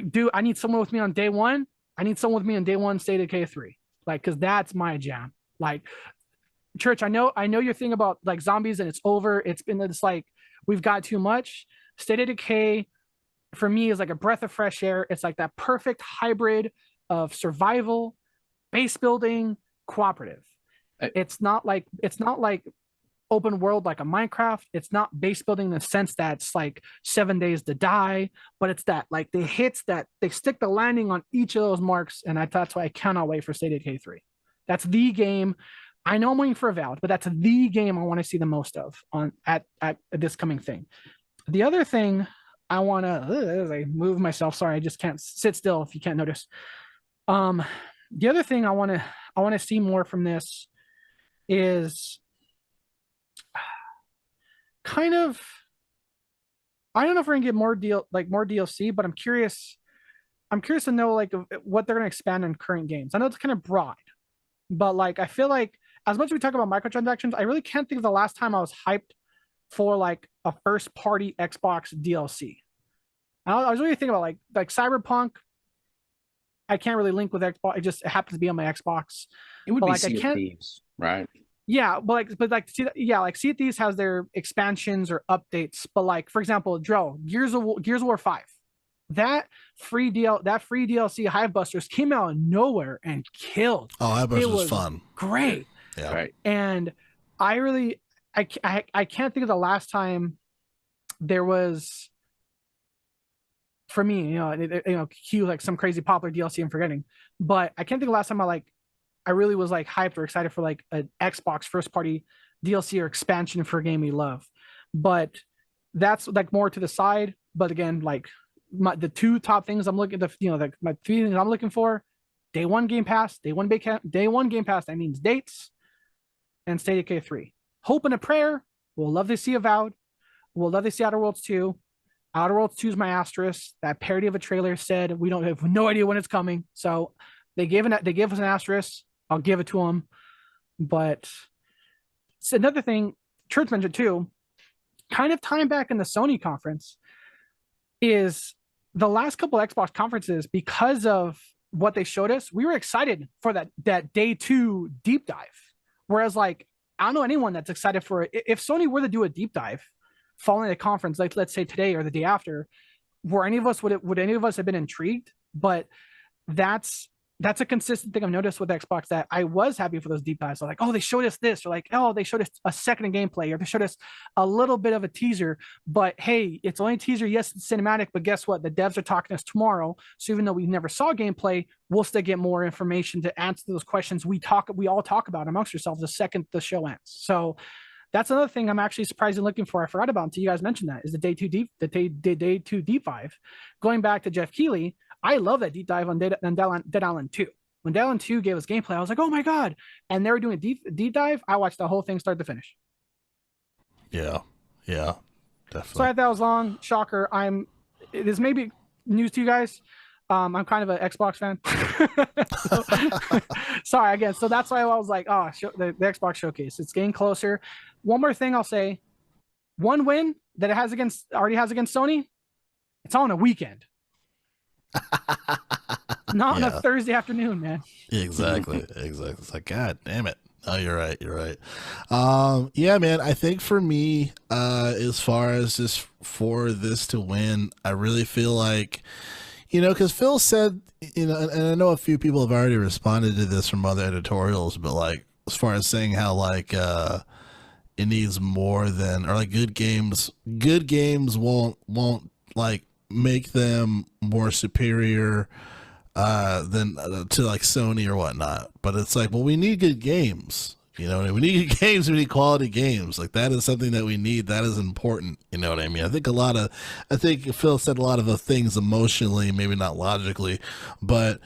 dude, I need someone with me on day one. I need someone with me on day one, State of Decay 3. Like, because that's my jam. Like, Church, I know your thing about like zombies and it's over. It's like, we've got too much. State of Decay, for me, is like a breath of fresh air. It's like that perfect hybrid of survival, base building, cooperative. It's not like open world like a Minecraft. It's not base building in the sense that it's like 7 days to die, but it's that like the hits that they stick the landing on each of those marks. And that's why I cannot wait for State of Decay 3. That's the game. I know I'm waiting for Avowed, but that's the game I want to see the most of at this coming thing. The other thing I want to, as I move myself, sorry, I just can't sit still if you can't notice. The other thing I want to see more from this is kind of, I don't know if we're gonna get more more DLC, but I'm curious. I'm curious to know like what they're gonna expand on current games. I know it's kind of broad, but like I feel like as much as we talk about microtransactions, I really can't think of the last time I was hyped for like a first party Xbox DLC. I was really thinking about like Cyberpunk. I can't really link with Xbox. It happens to be on my Xbox. It would But be like I Sea of can't. Thieves, right? Yeah, but like Sea of Thieves has their expansions or updates. But like for example, Gears of War 5. That free DLC Hive Busters came out of nowhere and killed. Oh, Hive Busters It was was fun. great. Yeah. Right. And I really I can't think of the last time there was, for me, cue like some crazy popular DLC I'm forgetting, but I can't think of the last time I really was like hyped or excited for like an Xbox first party DLC or expansion for a game we love. But that's like more to the side. But again, like the two top things I'm looking, my three things I'm looking for: day one Game Pass, day one Game Pass. That means dates and State of Decay 3. Hope and a prayer. We'll love to see Avowed. We'll love to see Outer Worlds 2. Outer Worlds 2 is my asterisk. That parody of a trailer said we don't have no idea when it's coming. So they gave us an asterisk. I'll give it to them. But it's another thing, Church mentioned too, kind of tying back in the Sony conference, is the last couple of Xbox conferences, because of what they showed us, we were excited for that day 2 deep dive. Whereas like I don't know anyone that's excited for it. If Sony were to do a deep dive following the conference, like let's say today or the day after, would any of us have been intrigued? But that's a consistent thing I've noticed with Xbox, that I was happy for those deep dives. Like, oh, they showed us this, or like, oh, they showed us a second of gameplay, or they showed us a little bit of a teaser. But hey, it's only a teaser. Yes, it's cinematic, but guess what? The devs are talking to us tomorrow. So even though we never saw gameplay, we'll still get more information to answer those questions we all talk about amongst ourselves the second the show ends. So that's another thing I'm actually surprised and looking for. I forgot about until you guys mentioned that, is the day two deep dive. Going back to Jeff Keighley, I love that deep dive on Dead Island 2. When Dead Island 2 gave us gameplay, I was like, oh my God. And they were doing a deep dive. I watched the whole thing start to finish. Yeah, definitely. Sorry if that was long. Shocker. This may be news to you guys. I'm kind of an Xbox fan. Sorry again. So that's why I was like, the Xbox showcase. It's getting closer. One more thing I'll say. One win that it already has against Sony, it's on a weekend. Not on a Thursday afternoon, man. Exactly. It's like, God damn it. Oh, you're right. Yeah, man. I think for me, as far as just for this to win, I really feel like, because Phil said, and I know a few people have already responded to this from other editorials, but like, as far as saying how like, it needs more than, or like good games won't like make them more superior than to like Sony or whatnot. But it's like, well, we need good games. We need good games. We need quality games. Like that is something that we need. That is important. You know what I mean? I think Phil said a lot of the things emotionally, maybe not logically, but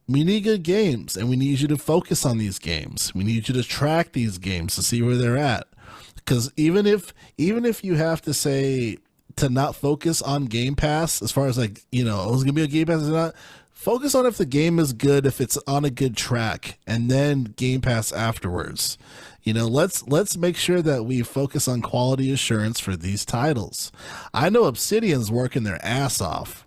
we need good games, and we need you to focus on these games. We need you to track these games to see where they're at. Because even if you have to say to not focus on Game Pass, as far as like, it was gonna be a Game Pass or not, focus on if the game is good, if it's on a good track, and then Game Pass afterwards. Let's make sure that we focus on quality assurance for these titles. I know Obsidian's working their ass off.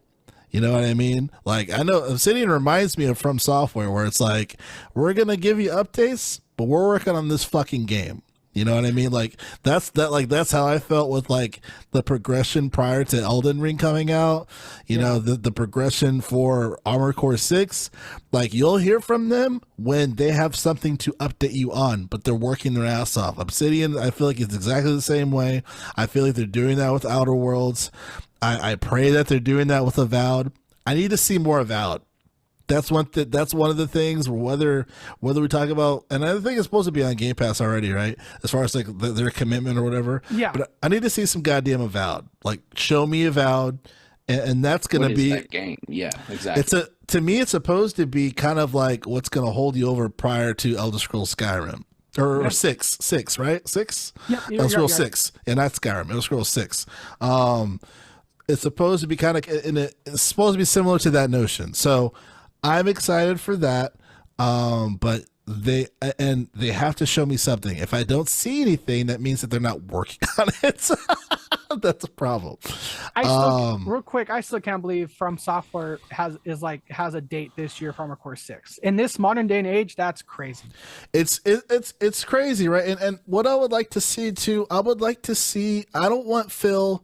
You know what I mean? Like, I know Obsidian reminds me of From Software, where it's like, we're gonna give you updates, but we're working on this fucking game. You know what I mean? Like that's how I felt with like the progression prior to Elden Ring coming out. The progression for Armored Core 6. Like, you'll hear from them when they have something to update you on, but they're working their ass off. Obsidian, I feel like it's exactly the same way. I feel like they're doing that with Outer Worlds. I pray that they're doing that with Avowed. I need to see more Avowed. that's one of the things. Whether we talk about, and I think it's supposed to be on Game Pass already, right? As far as like their commitment or whatever. Yeah. But I need to see some goddamn Avowed. Like, show me Avowed, and that's going to be that game. Yeah, exactly. To me, it's supposed to be kind of like what's going to hold you over prior to Elder Scrolls Skyrim. Or six, right? Six? Yeah, Elder Scrolls 6. And not Skyrim. Elder Scrolls 6. It's supposed to be it's supposed to be similar to that notion. So I'm excited for that. But they have to show me something. If I don't see anything, that means that they're not working on it. That's a problem. Real quick, I still can't believe From Software has a date this year for Armored Core 6. In this modern day and age, that's crazy. It's crazy, right? And what I would like to see too, I don't want Phil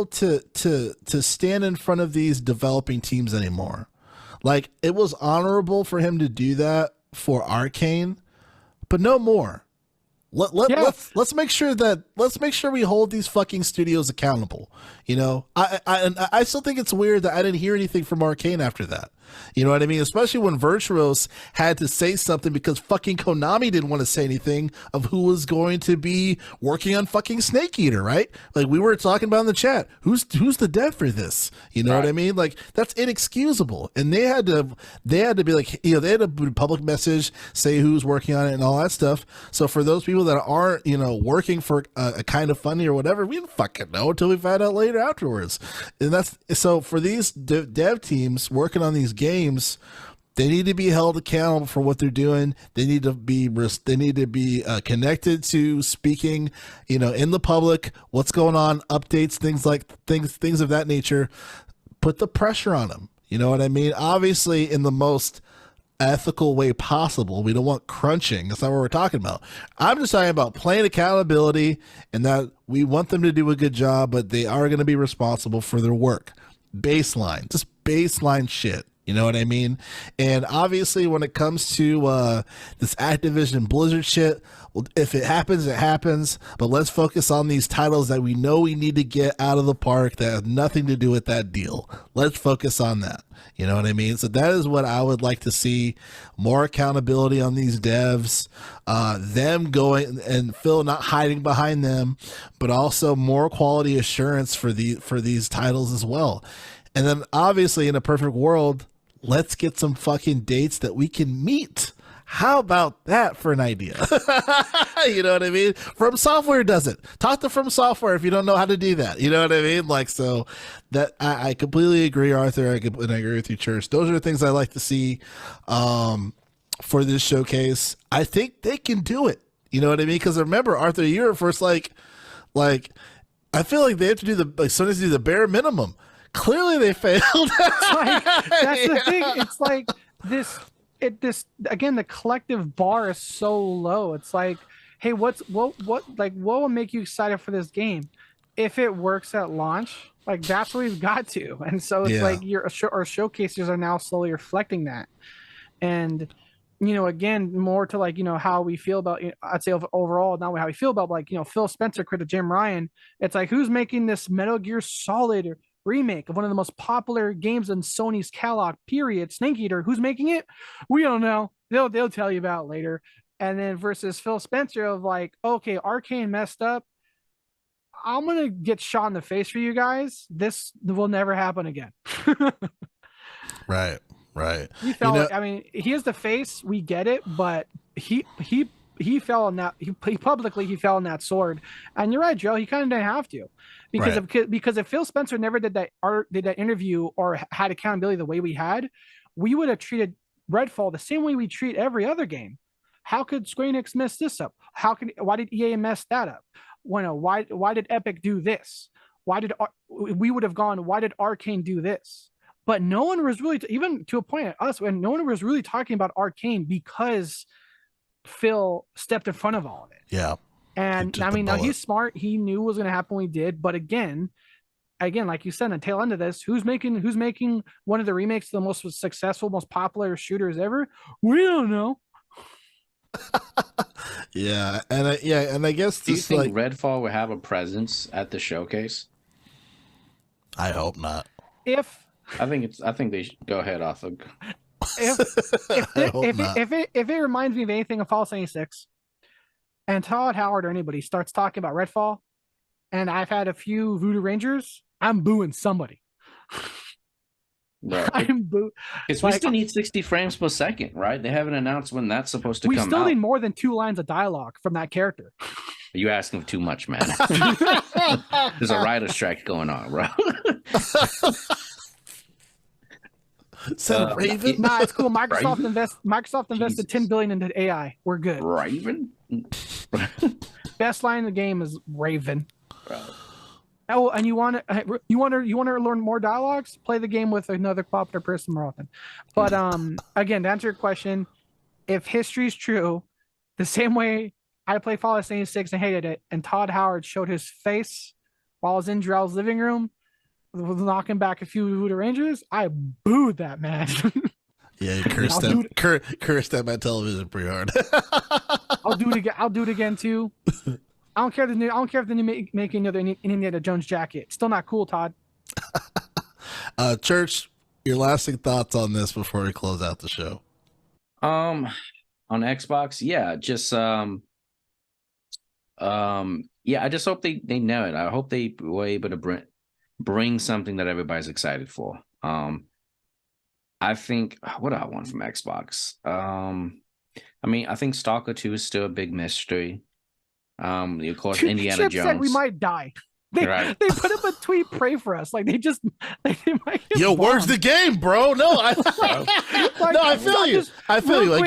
to stand in front of these developing teams anymore. Like, it was honorable for him to do that for Arcane, but no more. Let's make sure we hold these fucking studios accountable. You know, I still think it's weird that I didn't hear anything from Arcane after that. You know what I mean? Especially when Virtuos had to say something because fucking Konami didn't want to say anything of who was going to be working on fucking Snake Eater, right? Like we were talking about in the chat. Who's the dev for this? You know what I mean? Like that's inexcusable. And they had to be like, you know, they had to put a public message, say who's working on it and all that stuff. So for those people that aren't, you know, working for a kind of funding or whatever, we didn't fucking know until we found out later afterwards. And that's so for these dev teams working on these games, they need to be held accountable for what they're doing. They need to be connected to speaking, you know, in the public, what's going on, updates, things of that nature. Put the pressure on them. You know what I mean? Obviously, in the most ethical way possible. We don't want crunching. That's not what we're talking about. I'm just talking about plain accountability and that we want them to do a good job, but they are going to be responsible for their work. Baseline, just baseline shit. You know what I mean? And obviously when it comes to this Activision Blizzard shit, well, if it happens, it happens. But let's focus on these titles that we know we need to get out of the park that have nothing to do with that deal. Let's focus on that. You know what I mean? So that is what I would like to see. More accountability on these devs, them going and Phil not hiding behind them, but also more quality assurance for these titles as well. And then obviously in a perfect world, let's get some fucking dates that we can meet. How about that for an idea? You know what I mean? From Software does it. Talk to From Software if you don't know how to do that. You know what I mean? Like, so that I completely agree, Arthur. And I agree with you, Church. Those are the things I like to see for this showcase. I think they can do it. You know what I mean? Because remember, Arthur, you were first like I feel like they have to do Sony's do the bare minimum. Clearly they failed. That's the thing. It's like this again, the collective bar is so low. It's like, hey, what will make you excited for this game? If it works at launch, like that's where we've got to. And so it's like our showcases are now slowly reflecting that. And you know, again, more to like, you know, how we feel about, I'd say overall, not how we feel about like, you know, Phil Spencer, critic Jim Ryan. It's like, who's making this Metal Gear Solid remake of one of the most popular games in Sony's catalog, period, Snake Eater? Who's making it? We don't know. They'll tell you about it later. And then versus Phil Spencer of like, okay, Arcane messed up. I'm gonna get shot in the face for you guys. This will never happen again. Right. He fell. I mean, he is the face. We get it, but he fell on that. He publicly fell on that sword. And you're right, Joe. He kind of didn't have to. Because if Phil Spencer never did that interview or had accountability the way we had, we would have treated Redfall the same way we treat every other game. How could Square Enix mess this up? Why did EA mess that up? Why did Epic do this? Why did Arcane do this? But no one was really, even to a point at us, when no one was really talking about Arcane because Phil stepped in front of all of it. Yeah. And I mean, now he's smart. He knew what was going to happen when he did. But again, like you said, on the tail end of this, who's making one of the remakes of the most successful, most popular shooters ever? We don't know. Yeah, and I guess do you think Redfall will have a presence at the showcase? I hope not. If I think they should go ahead, Arthur. If it reminds me of anything of Fallout 76, and Todd Howard or anybody starts talking about Redfall, and I've had a few Voodoo Rangers, I'm booing somebody. Bro, I'm boo. because we still need 60 frames per second, right? They haven't announced when that's supposed to come out. We still need more than 2 lines of dialogue from that character. You asking for too much, man. There's a writer's strike going on, bro. Is that a Raven? Nah, it's cool. Microsoft invested $10 billion into AI. We're good. Raven? Best line in the game is Raven. Bro. Oh, and you want to learn more dialogues? Play the game with another popular person more often. But again, to answer your question, if history is true, the same way I played Fallout 76 and hated it, and Todd Howard showed his face while I was in Drell's living room, knocking back a few Voodoo Rangers, I booed that man. Yeah, you cursed at my television pretty hard. I'll do it again. I'll do it again too. I don't care if they make another Indiana Jones jacket. It's still not cool, Todd. Church, your lasting thoughts on this before we close out the show? On Xbox, yeah, just yeah, I just hope they know it. I hope they were able to bring something that everybody's excited for. I think what do I want from Xbox? I mean, I think Stalker 2 is still a big mystery. Of course, Indiana Jones. Said we might die. They put up a tweet, pray for us. Like they might Yo, where's the game, bro? No, I feel you. I feel you. A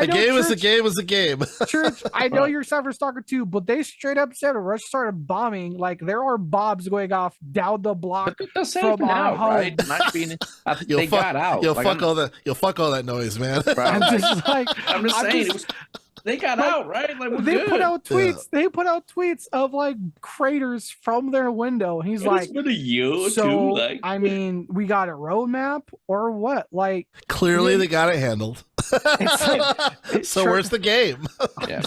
game is a game is a game. Church, I know you're excited for Stalker 2, but they straight up said Rush started bombing. Like there are bombs going off down the block from our home. Right? They got out. You'll fuck all that noise, man. I'm just saying. They got out, right? Like put out tweets. Yeah. They put out tweets of like craters from their window. And he's like, I mean, we got a roadmap or what? Like clearly they got it handled. So where's the game? Yeah.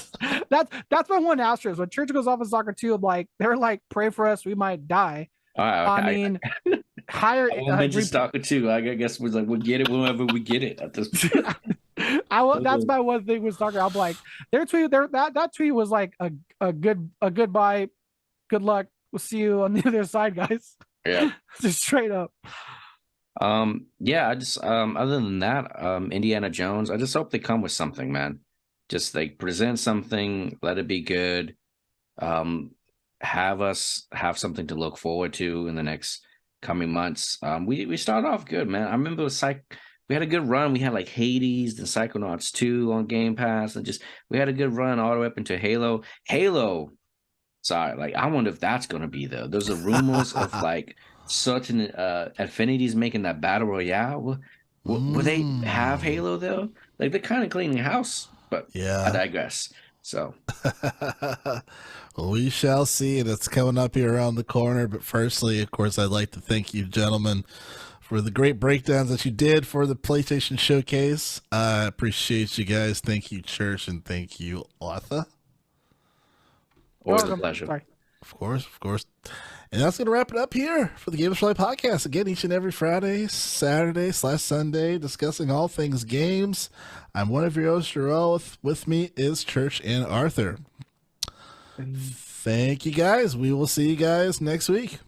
That's my one asterisk. When Church goes off of Soccer 2, like they're like, pray for us, we might die. I mean, hire mention Stalker 2. I guess we're like, we'll get it whenever we get it at this point. That's my one thing with Stalker. I'm like, that tweet was like a goodbye, good luck. We'll see you on the other side, guys. Yeah, just straight up. Yeah. I just other than that, Indiana Jones. I just hope they come with something, man. Just like present something, let it be good. Have us have something to look forward to in the next coming months. We started off good, man. I remember we had a good run. We had like Hades and Psychonauts 2 on Game Pass, and we had a good run all the way up into Halo. Sorry, like I wonder if that's gonna be though. There's a rumors of like certain affinities making that battle royale. Will they have Halo though? Like they're kind of cleaning house, but yeah, I digress. So we shall see, and it's coming up here around the corner. But firstly, of course, I'd like to thank you, gentlemen, for the great breakdowns that you did for the PlayStation Showcase. I appreciate you guys. Thank you, Church, and thank you, Arthur. Always a pleasure. Sorry. Of course. And that's going to wrap it up here for the Gamers Fly podcast. Again, each and every Friday, Saturday/Sunday, discussing all things games. I'm one of your hosts, Jarrell. With me is Church and Arthur. Thank you, guys. We will see you guys next week.